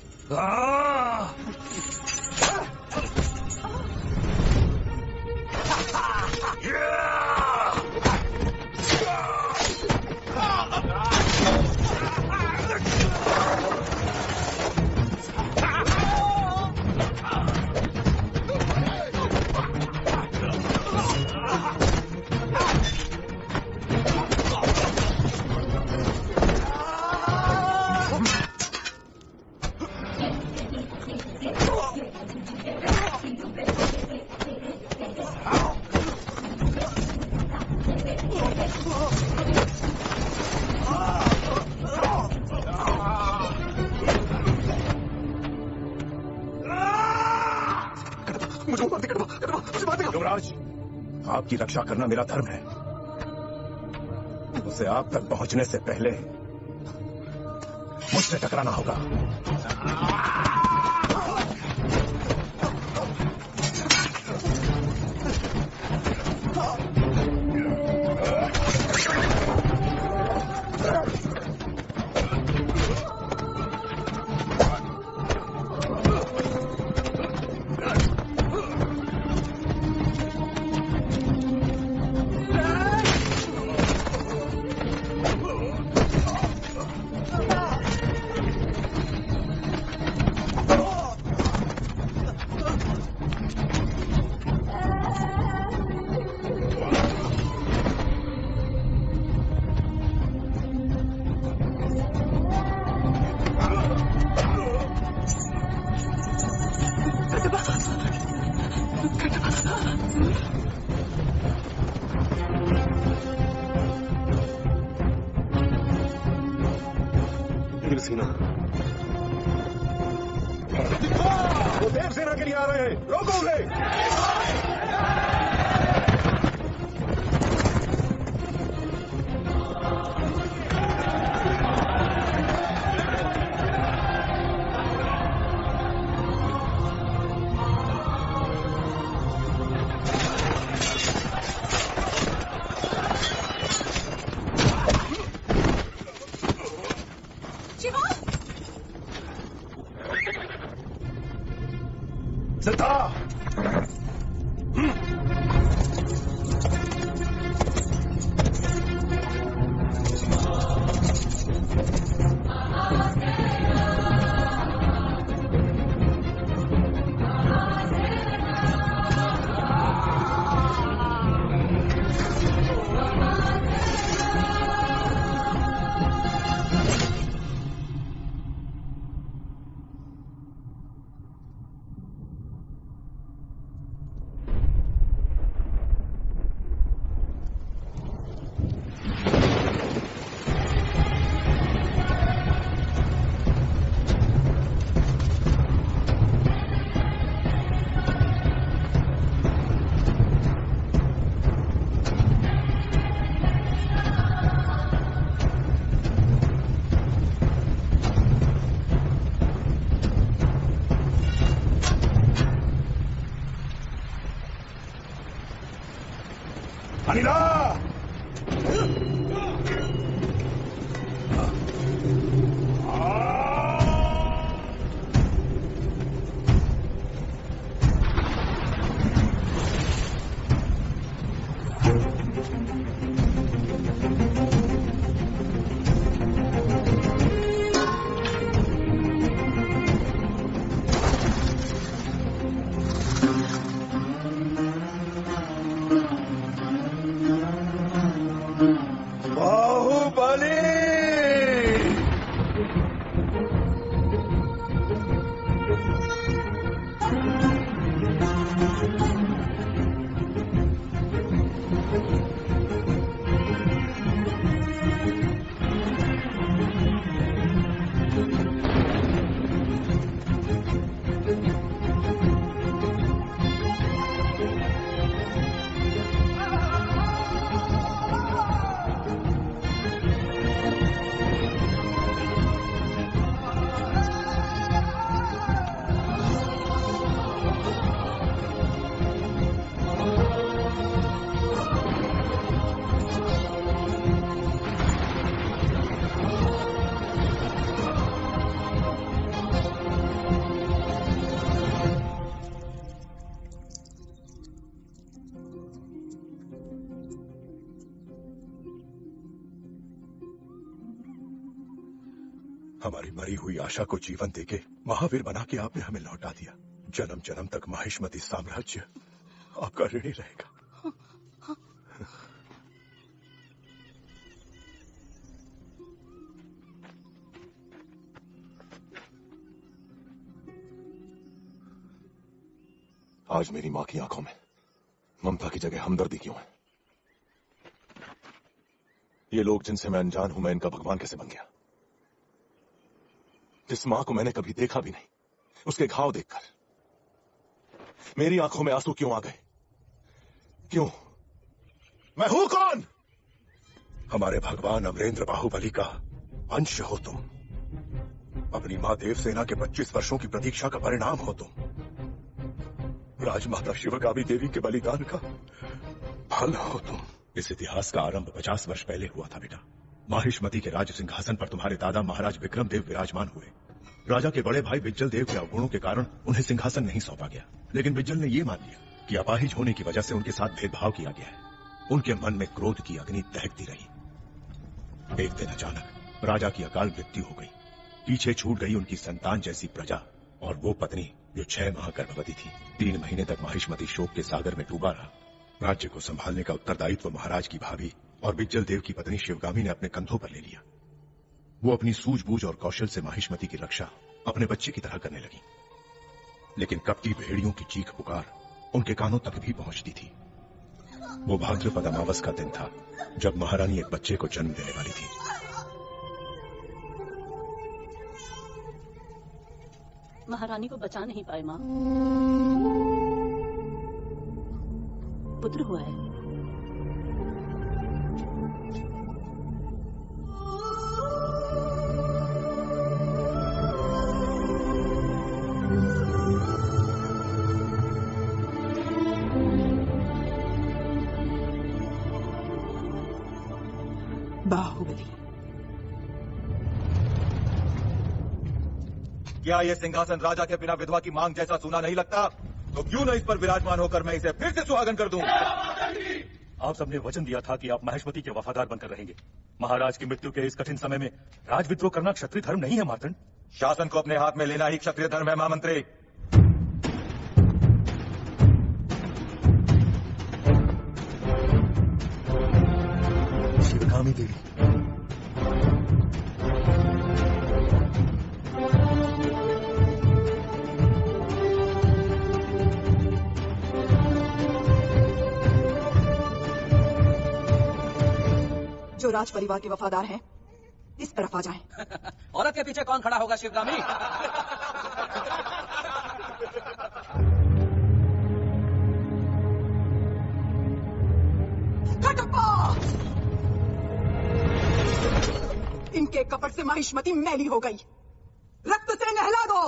युवराज, आपकी रक्षा करना मेरा धर्म है। उसे आप तक पहुंचने से पहले मुझसे टकराना होगा। देवसेना, वो देवसेना के लिए आ रहे हैं, रोको उन्हें। हमारी मरी हुई आशा को जीवन देके महावीर बना के आपने हमें लौटा दिया। जन्म जन्म तक माहिष्मती साम्राज्य आपका ऋणी रहेगा। आज मेरी मां की आंखों में ममता की जगह हमदर्दी क्यों है? ये लोग जिनसे मैं अनजान हूं, मैं इनका भगवान कैसे बन गया? जिस मां को मैंने कभी देखा भी नहीं, उसके घाव देखकर मेरी आंखों में आंसू क्यों आ गए? क्यों? मैं हूं कौन? हमारे भगवान अमरेंद्र बाहुबली का अंश हो तुम। अपनी मां देवसेना के 25 वर्षों की प्रतीक्षा का परिणाम हो तुम। राजमाता शिवगामी देवी के बलिदान का फल हो तुम। इस इतिहास का आरंभ 50 वर्ष पहले हुआ था बेटा। माहिष्मती के राज सिंहासन पर तुम्हारे दादा महाराज विक्रम देव विराजमान हुए। राजा के बड़े भाई बिज्जल देव के अवगुणों के कारण उन्हें सिंहासन नहीं सौंपा गया, लेकिन बिज्जल ने यह मान लिया कि अपाहिज होने की वजह से उनके साथ भेदभाव किया गया है। उनके मन में क्रोध की अग्नि दहकती रही। एक दिन अचानक राजा की अकाल मृत्यु हो गई। पीछे छूट गई उनकी संतान जैसी प्रजा और वो पत्नी जो 6 माह गर्भवती थी। 3 महीने तक माहिष्मती शोक के सागर में डूबा रहा। राज्य को संभालने का उत्तरदायित्व महाराज की भाभी और बिज्जल देव की पत्नी शिवगामी ने अपने कंधों पर ले लिया। वो अपनी सूझबूझ और कौशल से माहिष्मती की रक्षा अपने बच्चे की तरह करने लगी। लेकिन कपटी भेड़ियों की चीख पुकार उनके कानों तक भी पहुंचती थी। वो भाद्रपद अमावस का दिन था जब महारानी एक बच्चे को जन्म देने वाली थी। महारानी को बचा नहीं पाए मां। पुत्र हुआ है। बाहुबली। क्या यह सिंहासन राजा के बिना विधवा की मांग जैसा सुना नहीं लगता? तो क्यों न इस पर विराजमान होकर मैं इसे फिर से सुहागन कर दूं? आप सबने वचन दिया था कि आप माहिष्मती के वफादार बनकर रहेंगे। महाराज की मृत्यु के इस कठिन समय में राजविद्रोह करना क्षत्रिय धर्म नहीं है मार्तंड। शासन को अपने हाथ में लेना ही क्षत्रिय धर्म है महामंत्री। शिवगामी देवी, जो राज परिवार के वफादार हैं, इस तरफ आ जाएं। औरत के पीछे कौन खड़ा होगा शिवगामी? कटप्पा! इनके कपट से माहिष्मती मैली हो गई। रक्त से नहला दो।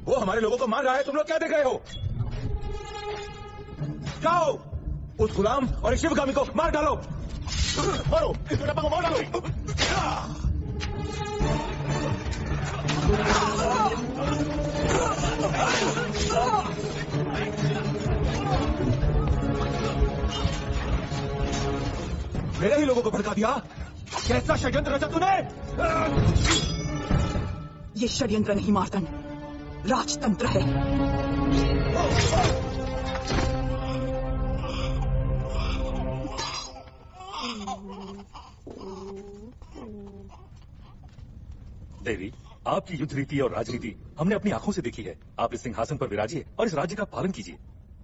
वो हमारे लोगों को मार रहा है, तुम लोग क्या देख रहे हो? जाओ उस गुलाम और इस शिवगामी को मार डालो। मारो इस कटप्पा को, मार डालो। मेरे ही लोगों को भड़का दिया। कैसा षड्यंत्र रचा तूने? ये षड्यंत्र नहीं मार्तंड, राजतंत्र है। देवी, आपकी युद्ध रीति और राजनीति हमने अपनी आंखों से देखी है। आप इस सिंहासन पर विराजिए और इस राज्य का पालन कीजिए।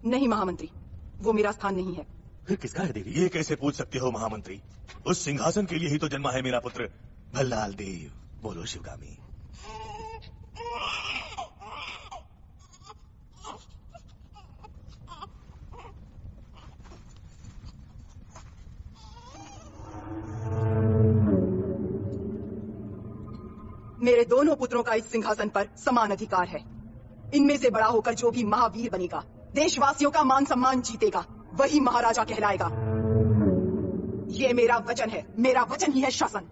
नहीं महामंत्री, वो मेरा स्थान नहीं है। फिर किसका है देवी? ये कैसे पूछ सकते हो महामंत्री? उस सिंहासन के लिए ही तो जन्मा है मेरा पुत्र भल्लाल देव। बोलो शिवगामी। मेरे दोनों पुत्रों का इस सिंहासन पर समान अधिकार है। इनमें से बड़ा होकर जो भी महावीर बनेगा, देशवासियों का मान सम्मान जीतेगा, वही महाराजा कहलाएगा। ये मेरा वचन है, मेरा वचन ही है शासन।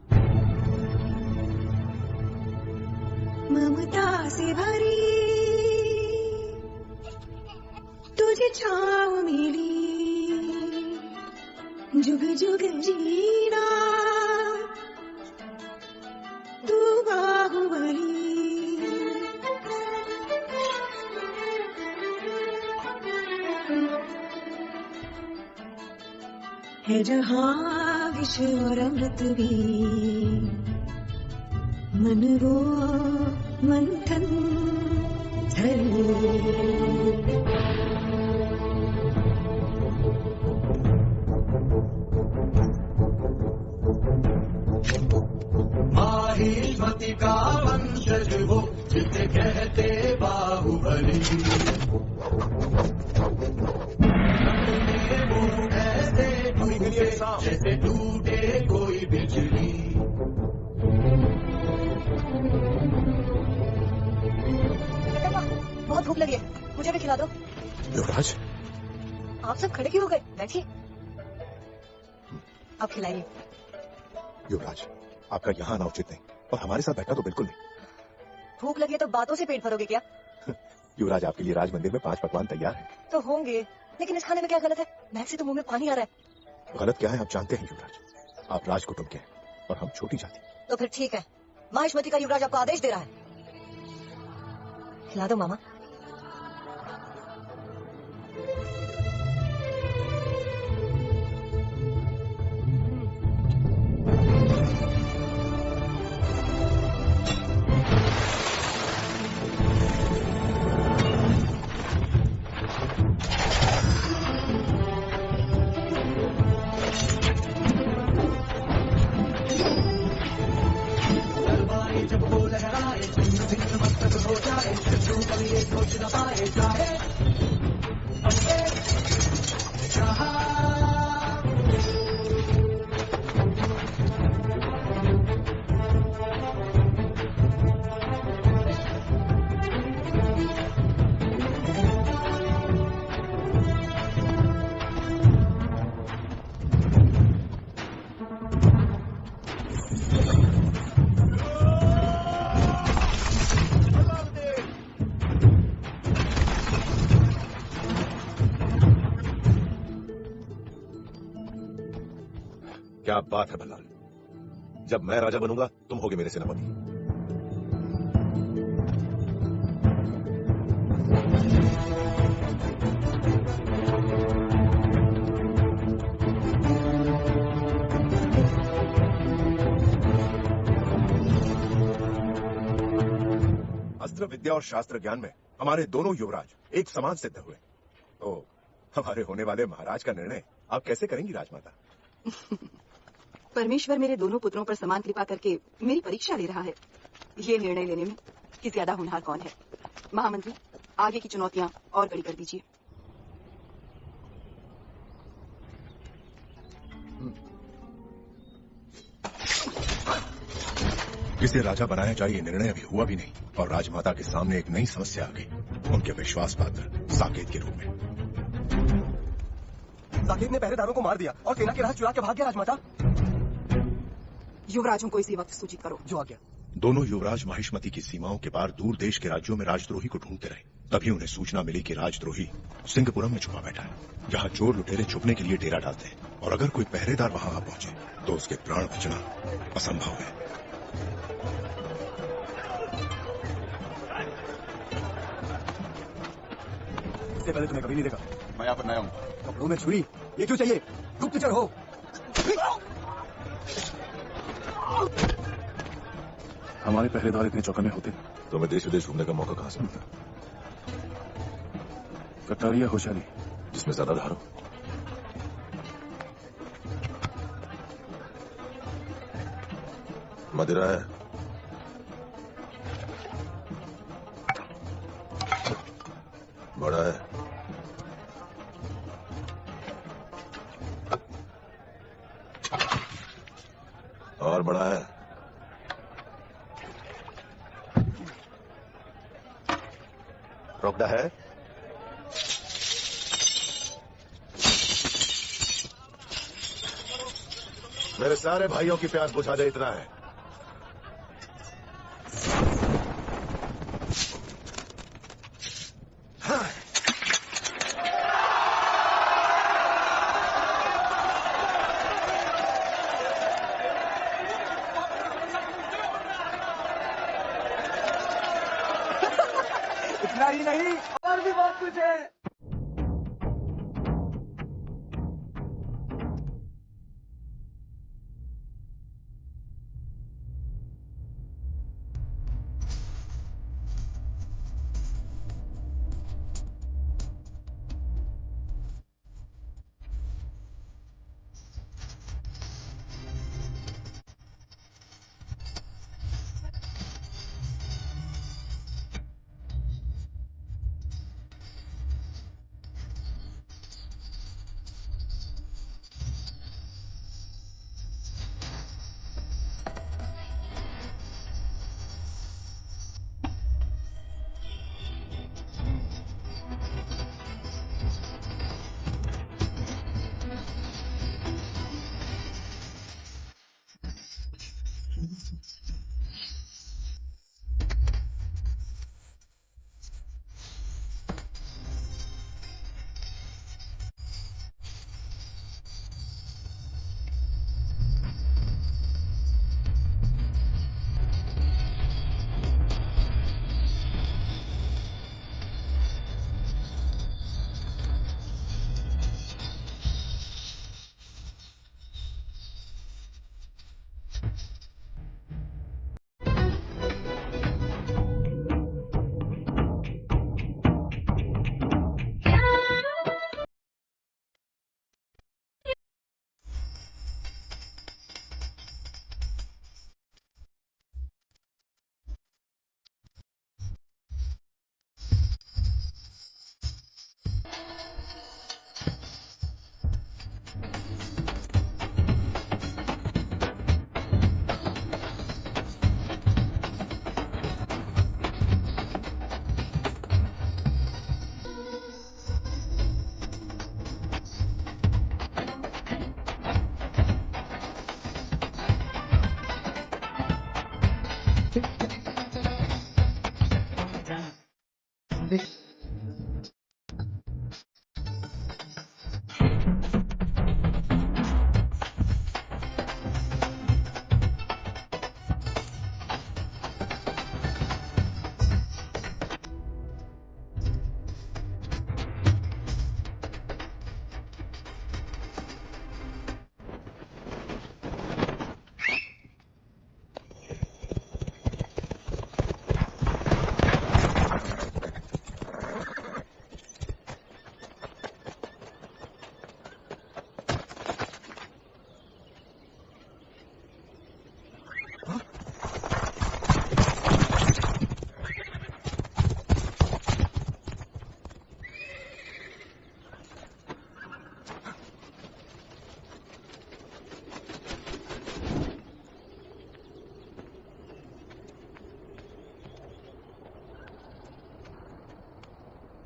ममता से भरी तुझे छाँव मिली, जुग जुग जीना तू बाहुबली है जहाँ विश्व और अमृत भी मन वो मंथन माहिष्मति का वंशज वो जिसे कहते बाहुबली ऐसे टूटे जैसे टूटे कोई बिजली बहुत भूख लगी है, मुझे भी खिला दो। युवराज, आप सब खड़े क्यों हो गए? बैठिए, आप खिलाइए। युवराज, आपका यहाँ आना उचित नहीं और हमारे साथ बैठना तो बिल्कुल नहीं। भूख लगी है तो बातों से पेट भरोगे क्या? युवराज, आपके लिए राज मंदिर में 5 पकवान तैयार हैं। तो होंगे, लेकिन इस खाने में क्या गलत है? महक से तो मुंह में पानी आ रहा है। गलत क्या है आप जानते हैं युवराज। आप राज कुटुंब के हैं और हम छोटी जाति। तो फिर ठीक है, माहिष्मति का युवराज आपको आदेश दे रहा है, खिला दो मामा। क्या बात है बल्लाल, जब मैं राजा बनूंगा तुम होगे मेरे सेनापति। अस्त्र विद्या और शास्त्र ज्ञान में हमारे दोनों युवराज एक समान सिद्ध हुए, तो हमारे होने वाले महाराज का निर्णय आप कैसे करेंगी राजमाता? परमेश्वर मेरे दोनों पुत्रों पर समान कृपा करके मेरी परीक्षा ले रहा है। ये निर्णय लेने में कि ज्यादा होनहार कौन है। महामंत्री, आगे की चुनौतियां और कड़ी कर दीजिए। किसे राजा बनाया जाए ये निर्णय अभी हुआ भी नहीं और राजमाता के सामने एक नई समस्या आ गई, उनके विश्वास पात्र साकेत के रूप में। साकेत ने पहरेदारों को मार दिया और सेना के राह चुरा के भाग गया राजमाता। युवराजों को इसी वक्त सूचित करो। जो आ गया। दोनों युवराज माहिष्मति की सीमाओं के पार दूर देश के राज्यों में राजद्रोही को ढूंढते रहे। तभी उन्हें सूचना मिली कि राजद्रोही सिंहपुरम में छुपा बैठा है, जहां चोर लुटेरे छुपने के लिए डेरा डालते हैं और अगर कोई पहरेदार वहां आ पहुंचे तो उसके प्राण बचना असंभव है। इससे पहले तुम्हें कभी नहीं देखा। मैं यहाँ पर नया हूँ। कपड़ों में छुरी, ये क्यों चाहिए? गुप्तचर हो। हमारे पहरेदार इतने चौकन्ने होते तो हमें देश विदेश घूमने का मौका कहां से मिलता? कटारिया होशियारी जिसमें ज्यादा धार हो। मदिरा है, बड़ा है, और बड़ा है, रोकड़ा है, मेरे सारे भाइयों की प्यास बुझा दे इतना है। यही नहीं और भी बहुत कुछ है।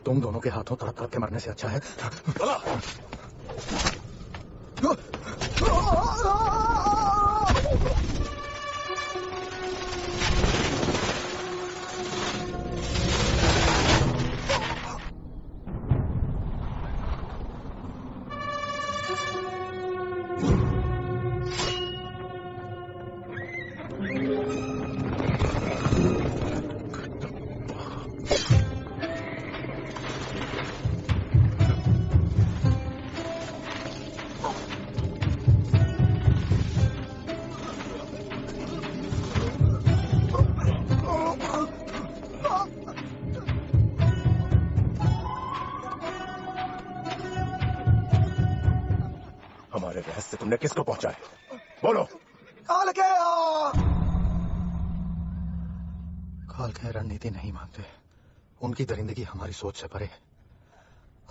तुम दोनों के हाथों तड़प तड़प के मरने से अच्छा है हमारे रहस्य तुमने किसको पहुंचाए? बोलो। काल के रणनीति नहीं मानते। उनकी दरिंदगी हमारी सोच से परे है।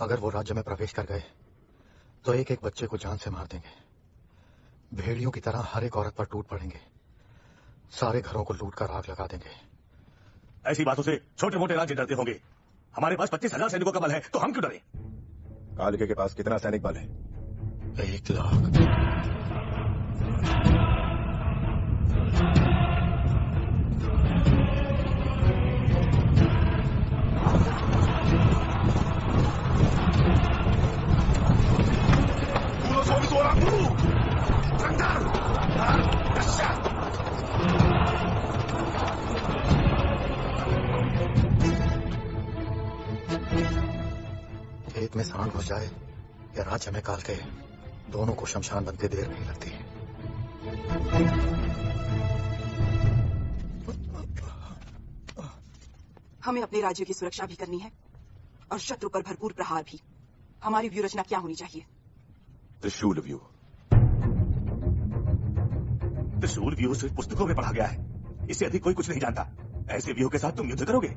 अगर वो राज्य में प्रवेश कर गए तो एक एक बच्चे को जान से मार देंगे। भेड़ियों की तरह हर एक औरत पर टूट पड़ेंगे। सारे घरों को लूट कर आग लगा देंगे। ऐसी बातों से छोटे मोटे राज्य डरते होंगे। हमारे पास 25,000 सैनिकों का बल है, तो हम क्यों डरे? कालिके के पास कितना सैनिक बल है? 1 लाख। जाए या राज्य में काल के, दोनों को शमशान बनते देर नहीं लगती है। हमें अपने राज्य की सुरक्षा भी करनी है और शत्रु पर भरपूर प्रहार भी। हमारी व्यू रचना क्या होनी चाहिए? त्रिशूल व्यू। त्रिशूल व्यू सिर्फ पुस्तकों में पढ़ा गया है, इससे अधिक कोई कुछ नहीं जानता। ऐसे व्यू के साथ तुम युद्ध करोगे?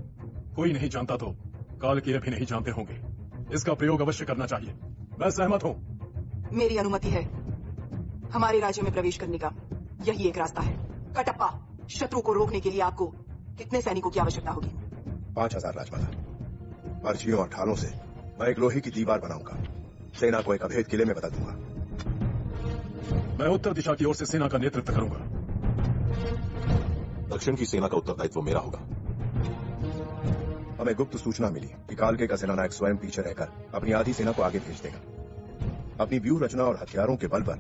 कोई नहीं जानता तो काल के भी नहीं जानते होंगे। इसका प्रयोग अवश्य करना चाहिए। मैं सहमत हूँ। मेरी अनुमति है। हमारे राज्य में प्रवेश करने का यही एक रास्ता है। कटप्पा, शत्रु को रोकने के लिए आपको कितने सैनिकों की आवश्यकता होगी? 5000 राजमाता। पर्चियों और ढालों से मैं एक लोहे की दीवार बनाऊंगा। सेना को एक अभेद किले में बदल दूंगा। मैं उत्तर दिशा की ओर से सेना का नेतृत्व करूंगा। दक्षिण की सेना का उत्तरदायित्व मेरा होगा। हमें गुप्त सूचना मिली कि कालके का सेनानायक स्वयं पीछे रहकर अपनी आधी सेना को आगे भेज देगा। अपनी व्यू रचना और हथियारों के बल पर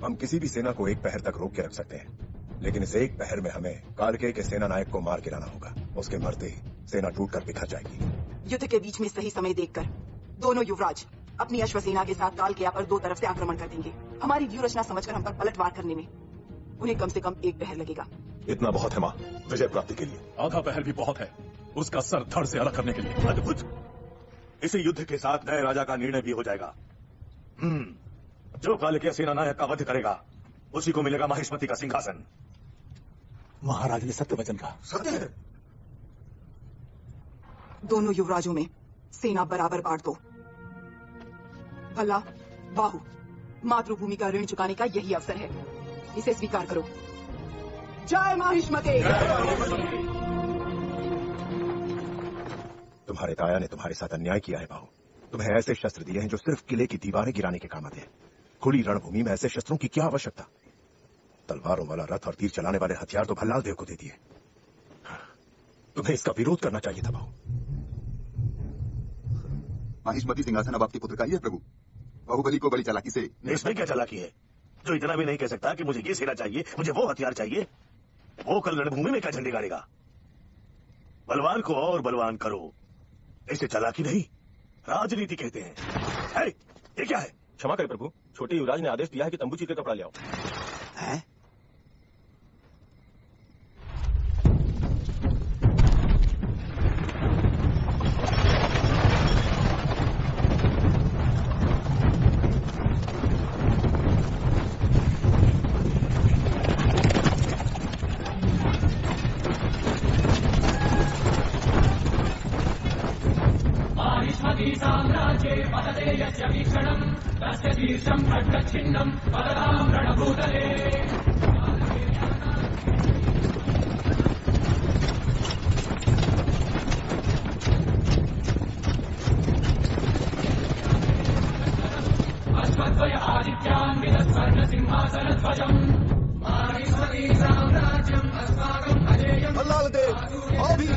हम किसी भी सेना को एक पहर तक रोक के रख सकते हैं, लेकिन इस एक पहर में हमें कालके के सेनानायक को मार गिराना होगा। उसके मरते ही सेना टूटकर बिखर जाएगी। युद्ध के बीच में सही समय देखकर दोनों युवराज अपनी अश्वसेना के साथ कालकेया पर दो तरफ से आक्रमण कर देंगे। हमारी व्यू रचना समझकर हम पर पलटवार करने में उन्हें कम से कम एक पहर लगेगा। इतना बहुत है माँ, विजय प्राप्ति के लिए। आधा पहर भी बहुत है, उसका सर धड़ से अलग करने के लिए। अद्भुत। इसी युद्ध के साथ नए राजा का निर्णय भी हो जाएगा। जो कालकेय सेनानायक का वध करेगा उसी को मिलेगा माहिष्मति का सिंहासन। महाराज ने सत्य वचन कहा। सत्य है। दोनों युवराजों में सेना बराबर बांट दो। भला बाहु, मातृभूमि का ऋण चुकाने का यही अवसर है, इसे स्वीकार करो। जय माहिष्मते। तुम्हारे ताया ने तुम्हारे साथ अन्याय किया है बाहु। तुम्हें ऐसे शस्त्र दिए हैं जो सिर्फ किले की दीवारें गिराने के काम आते हैं। खुली रणभूमि में ऐसे शस्त्रों की क्या आवश्यकता? तलवारों वाला रथ और तीर चलाने वाले हथियार तो भल्लाल देव को दे दिए। तुम्हें इसका विरोध करना चाहिए था बाहु। माहिष्मति सिंहासन अब आपके पुत्र का ही है प्रभु। बाहुबली को बड़ी चालाकी से। इसमें क्या चालाकी है जो इतना भी नहीं कह सकता कि मुझे ये सेना चाहिए, मुझे वो हथियार चाहिए? वो कल रणभूमि में क्या झंडे गाड़ेगा? बलवान को और बलवान करो, इसे चालाकी नहीं राजनीति कहते हैं। ये क्या है? क्षमा करें प्रभु, छोटे युवराज ने आदेश दिया है कि तंबू चीर के कपड़ा ले आओ। है? साम्राज्ये पतते यस्य वीक्षणम् तस्य शीर्षम् खड्गच्छिन्नम् पतताम् रणभूतले। अश्वद्वय आदित्यान्वितः स्वर्णसिंहासनध्वजम् माहिष्मती साम्राज्यम् अस्माकम् अजेयम्। भल्लाल देव आओ भी।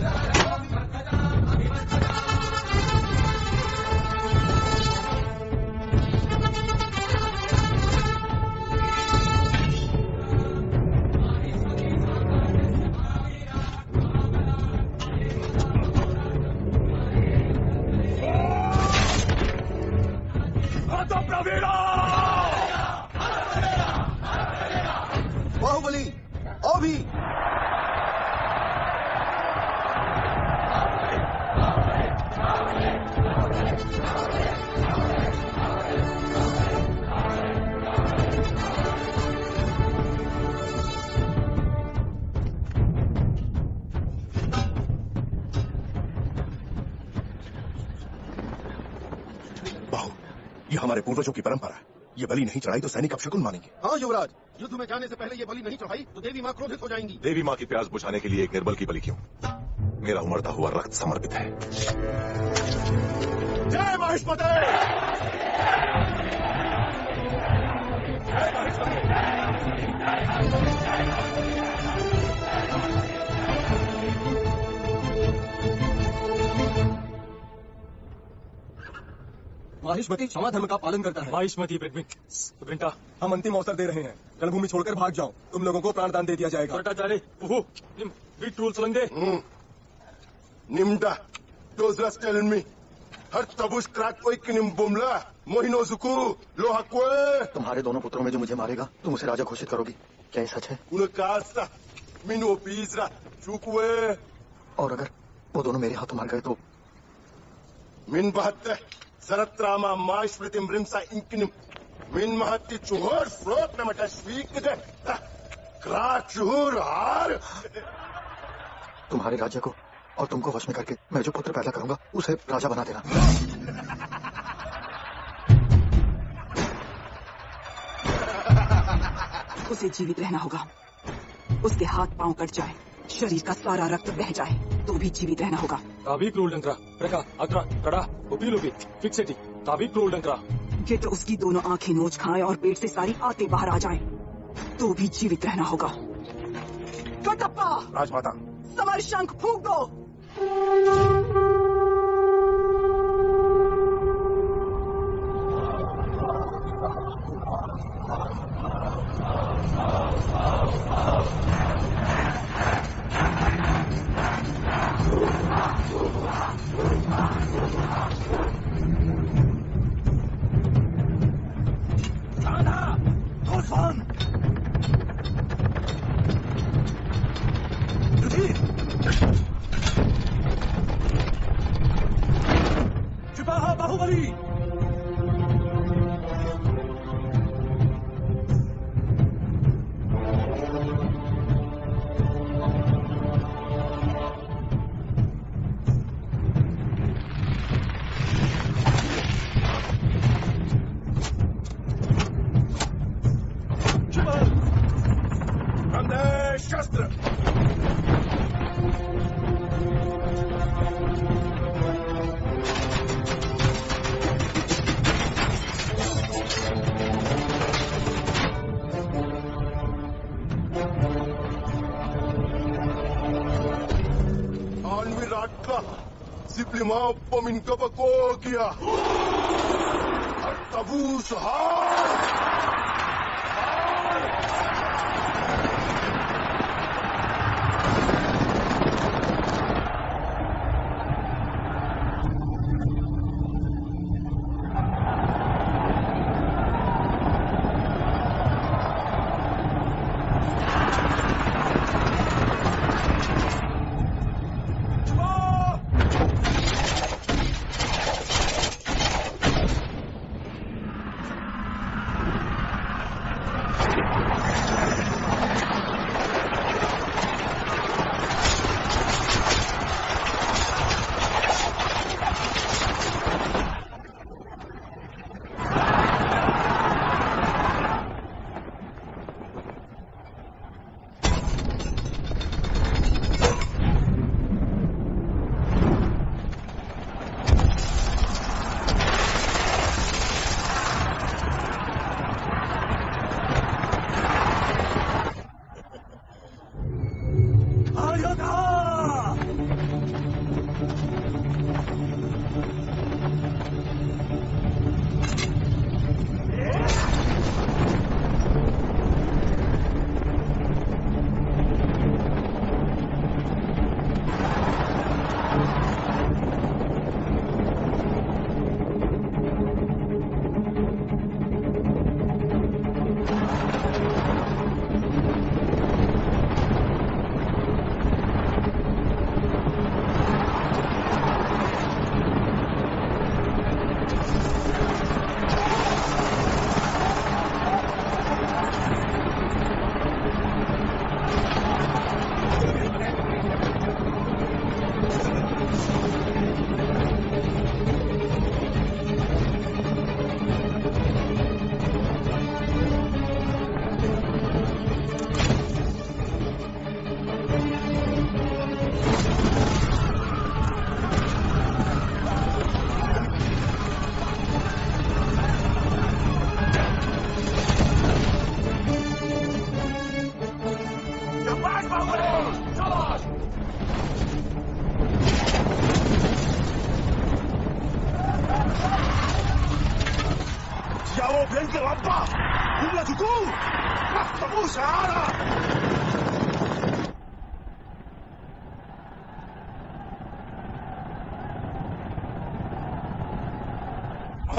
बाहुबली आओ भी। बाहु, ये हमारे पूर्वजों की परंपरा है। ये बलि नहीं चढ़ाई तो सैनिक अपशकुन मानेंगे। हाँ युवराज, युद्ध में जाने से पहले ये बलि नहीं चढ़ाई तो देवी माँ क्रोधित हो जाएंगी। देवी माँ की प्यास बुझाने के लिए एक निर्बल की बलि क्यों? मेरा उमड़ता हुआ रक्त समर्पित है। जय माहिष्मते। माहिष्मती क्षमा धर्म का पालन करता है। माहिष्मती बेटा, हम अंतिम अवसर दे रहे हैं। रणभूमि छोड़कर भाग जाओ, तुम लोगों को प्राणदान दे दिया जाएगा। Nimda, those rats telling me हर तबुश क्रैक कोई किनिम बुमला मोहिनो जुकू लोहाकुए। तुम्हारे दोनों पुत्रों में जो मुझे मारेगा तुम उसे राजा घोषित करोगी, क्या ये सच है? उनकासा मिनो पीसरा चुकुए। और अगर वो दोनों मेरे हाथों मार गए तो? मिन बहत्ते सरत्रामा माश्वृतिम रिमसा इंकिनिम मिन महत्ति चुहर फ्लोट नमटा स्वीक दे क्राक चुहर हार। तुम्हारे राज्य को और तुमको वश में करके मैं जो पुत्र पैदा करूंगा उसे राजा बना देना। उसे जीवित रहना होगा। उसके हाथ पांव कट जाए, शरीर का सारा रक्त बह जाए तो भी जीवित रहना होगा। ताबीक रोल्डंकरा प्रका अग्रा कड़ा उपीलोगी फिक्सेटी ताबीक रोल्डंकरा। ये तो उसकी दोनों आंखें नोच खाएं और पेट से सारी आते बाहर आ जाएं तो भी जीवित रहना होगा। कटप्पा राजमाता समर शंख फूंक दो। Min kapakogia tabus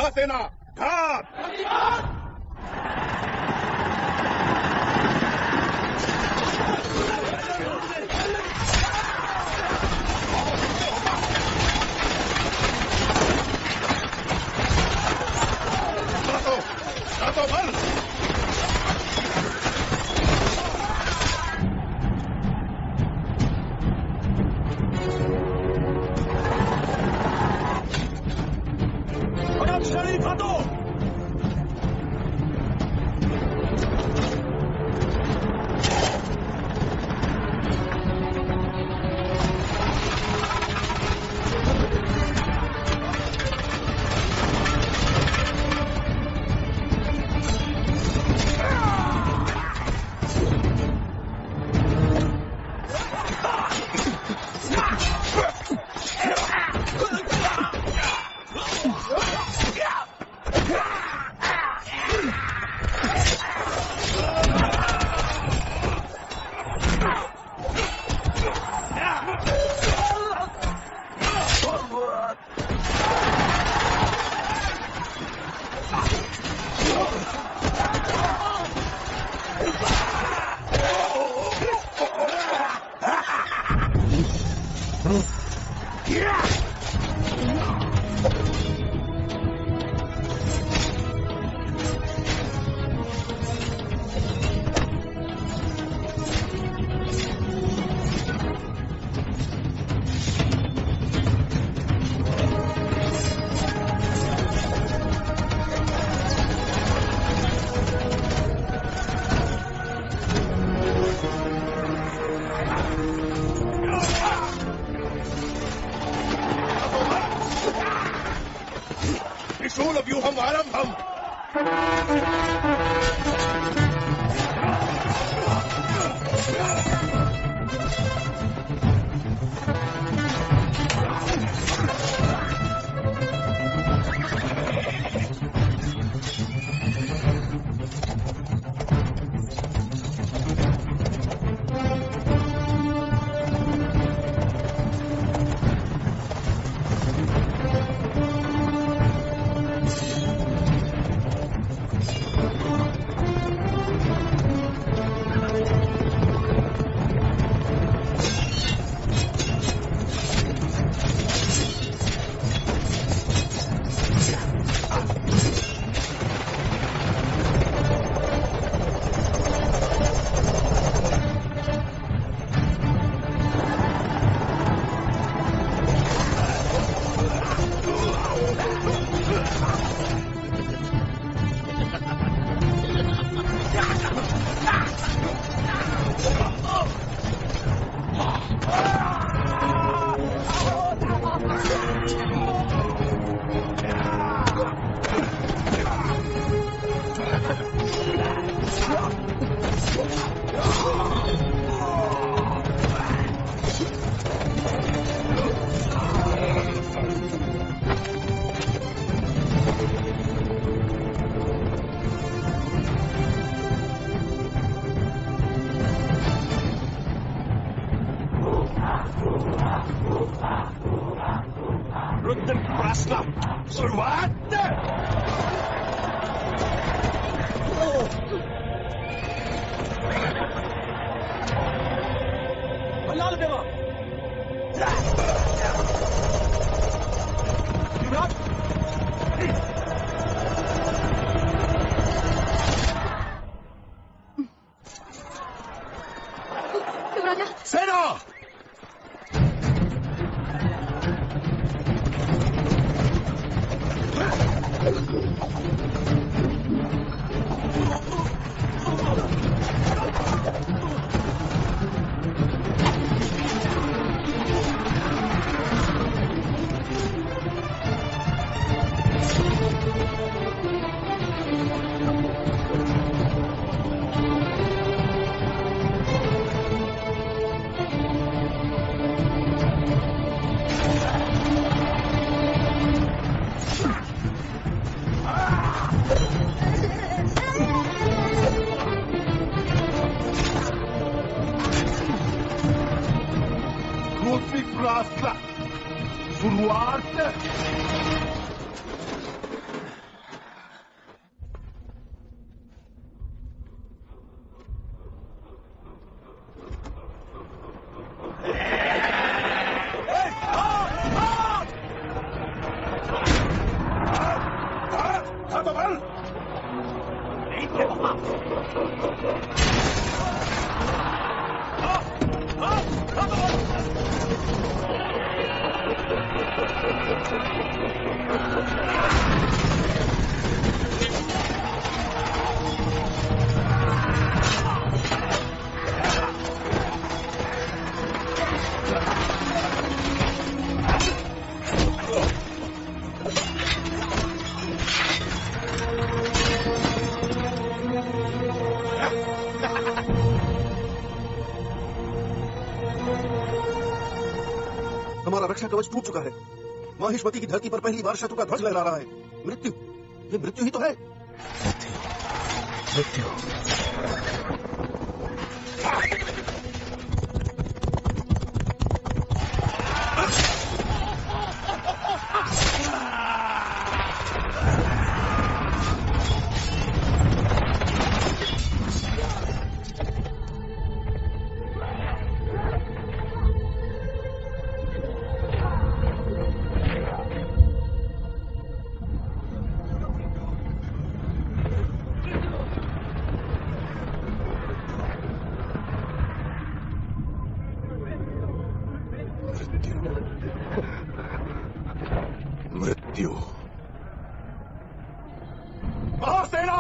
महासेना घात। तो बल शरीफ हाथों त्रिशूलव्यूहम् आरम्भम्। रुद्रप्रश्न शुरुआत। मल्लाल देवा युवराज युवराजा सेना शुरुआत। हमारा रक्षा कवच टूट चुका है। माहिष्मति की धरती पर पहली बार शत्रु का ध्वज लहरा रहा है। मृत्यु, ये मृत्यु ही तो है। मृत्यु। मृत्यु। महासेना,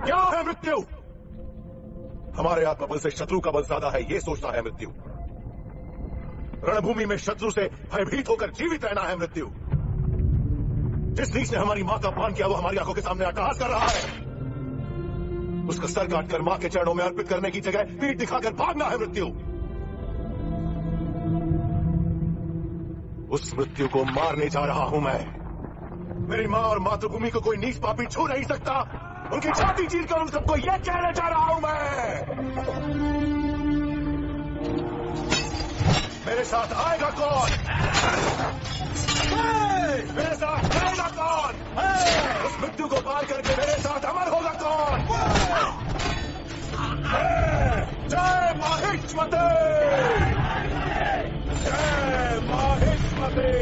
क्या है मृत्यु? हमारे आत्मबल से शत्रु का बल ज्यादा है, ये सोचता है मृत्यु। रणभूमि में शत्रु से भयभीत होकर जीवित रहना है मृत्यु। जिस नीच ने हमारी मां का अपमान किया वो हमारी आंखों के सामने अट्टहास कर रहा है। उसका सर काटकर मां के चरणों में अर्पित करने की जगह पीठ दिखाकर भागना है मृत्यु। उस मृत्यु को मारने जा रहा हूं मैं। मेरी मां और मातृभूमि को कोई नीच पापी छू नहीं सकता। उनकी छाती चीरकर उन सबको यह कहने जा रहा हूं मैं। मेरे साथ आएगा कौन? मेरे साथ आएगा कौन? उस मृत्यु को पार करके मेरे साथ अमर होगा कौन? जय माहिष्मते! जय माहिष्मते!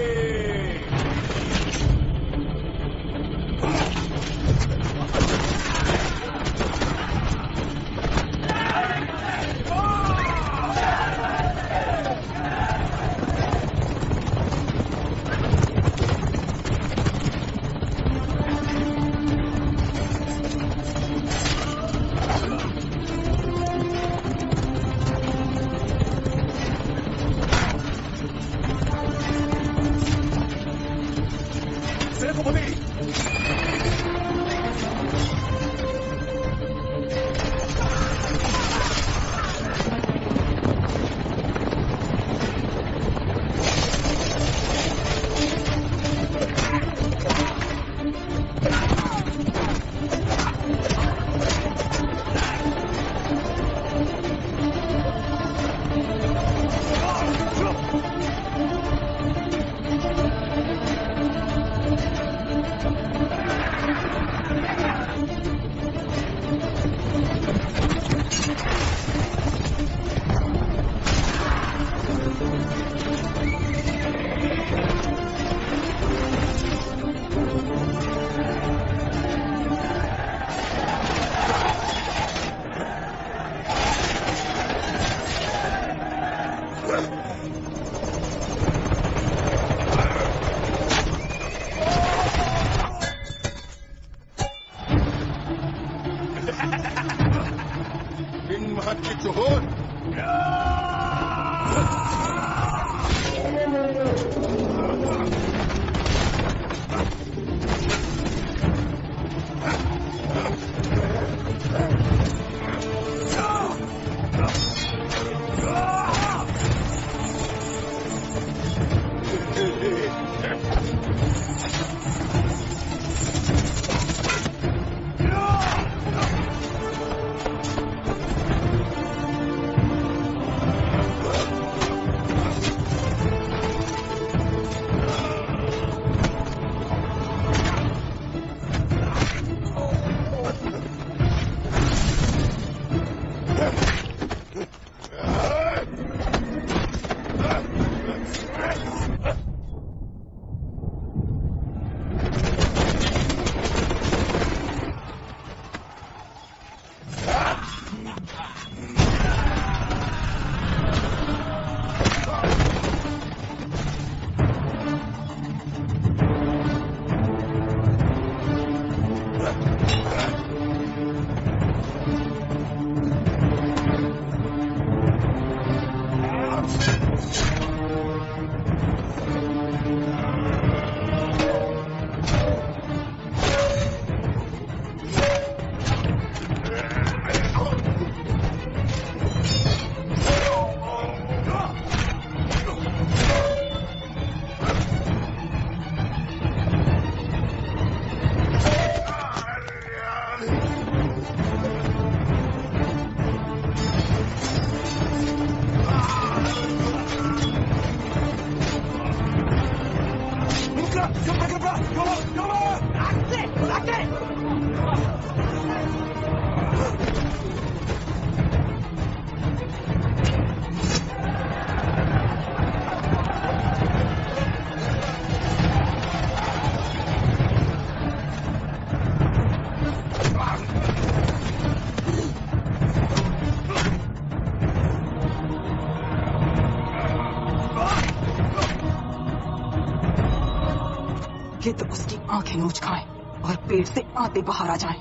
आंखें नोच खाए और पेट से आते बाहर आ जाएं।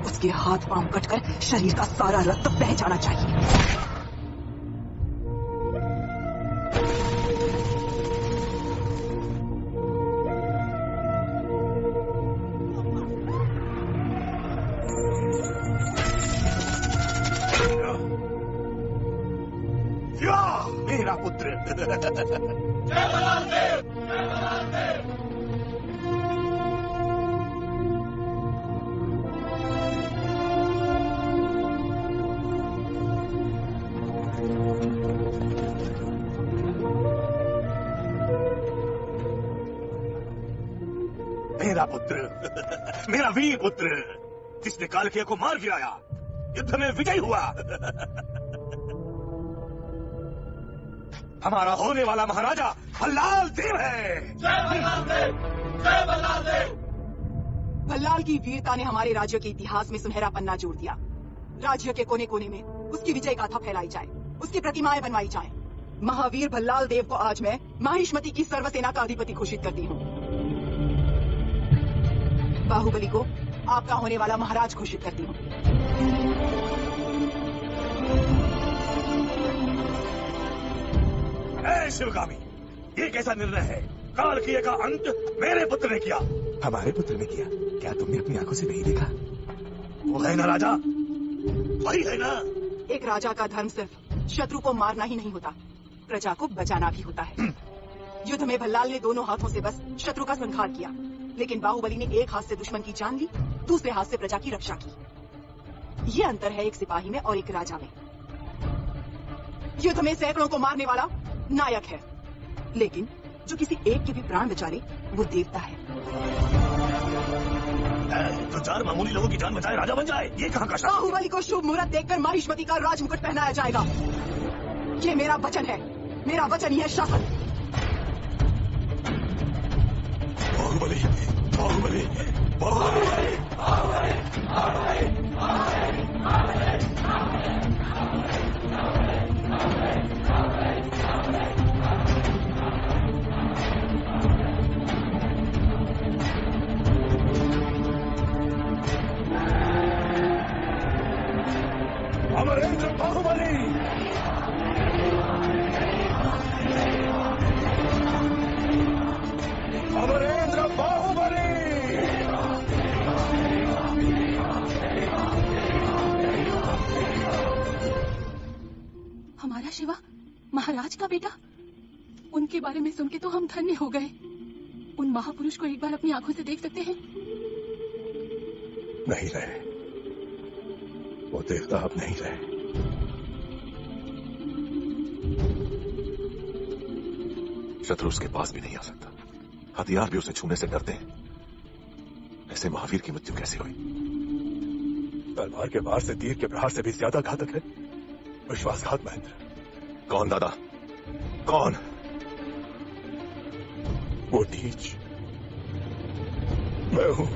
उसके हाथ पांव कटकर शरीर का सारा रक्त बह जाना चाहिए। मेरा पुत्र। जय बलरामदेव, जय बलरामदेव। मेरा पुत्र, मेरा वीर पुत्र, जिसने कालकिया को मार गिराया, युद्ध में विजयी हुआ। हमारा होने वाला महाराजा भल्लाल देव है। जय बलरामदेव, जय बलरामदेव। भल्लाल की वीरता ने हमारे राज्य के इतिहास में सुनहरा पन्ना जोड़ दिया। राज्य के कोने कोने में उसकी विजय गाथा फैलाई जाए, उसकी प्रतिमाएं बनवाई जाएं। महावीर भल्लाल देव को आज मैं माहिष्मति की सर्वसेना का अधिपति घोषित करती हूँ। बाहुबली को आपका होने वाला महाराज घोषित करती हूँ। शिवगामी, ये कैसा निर्णय है? कालकिया का अंत मेरे पुत्र ने किया। हमारे पुत्र ने किया? क्या तुमने अपनी आंखों से नहीं देखा? वो है ना राजा, वही है ना। एक राजा का धर्म सिर्फ शत्रु को मारना ही नहीं होता, प्रजा को बचाना भी होता है। युद्ध में भल्लाल ने दोनों हाथों से बस शत्रु का संहार किया, लेकिन बाहुबली ने एक हाथ से दुश्मन की जान ली, दूसरे हाथ से प्रजा की रक्षा की। ये अंतर है एक सिपाही में और एक राजा में। युद्ध में सैकड़ों को मारने वाला नायक है, लेकिन जो किसी एक के भी प्राण बचा ले वो देवता है। तो चार मामूली लोगों की जान बचाए राजा बन जाए, ये कहाँ का शासन? बाहुबली को शुभ मुहूर्त देखकर माहिष्मति का राजमुकुट पहनाया जाएगा। ये मेरा वचन है, मेरा वचन ही है शासन। बाहुबली, बाहुबली, बाहुबली, अमरेंद्र बाहुबली। अमरेंद्र बाहुबली। हमारा शिवा महाराज का बेटा, उनके बारे में सुन के तो हम धन्य हो गए। उन महापुरुष को एक बार अपनी आंखों से देख सकते हैं? नहीं रहे, वो देवता अब नहीं रहे। शत्रु उसके पास भी नहीं आ सकता, हथियार भी उसे छूने से डरते हैं। ऐसे महावीर की मृत्यु कैसे हुई? तलवार के वार से तीर के प्रहार से भी ज्यादा घातक है विश्वासघात। महेंद्र। कौन दादा, कौन? वो नीच मैं हूं।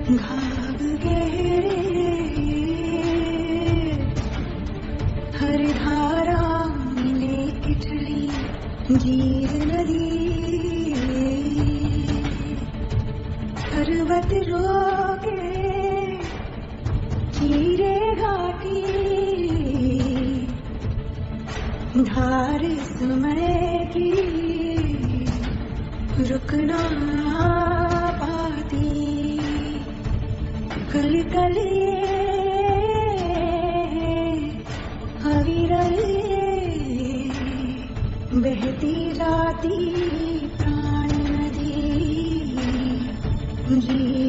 घाव गहरे हर धारा मिले किचड़ी जीव नदी पर्वत रोके चीरे घाटी धार समय की रुकना पाती कल कल अविरल बहती जाती प्राण नदी जी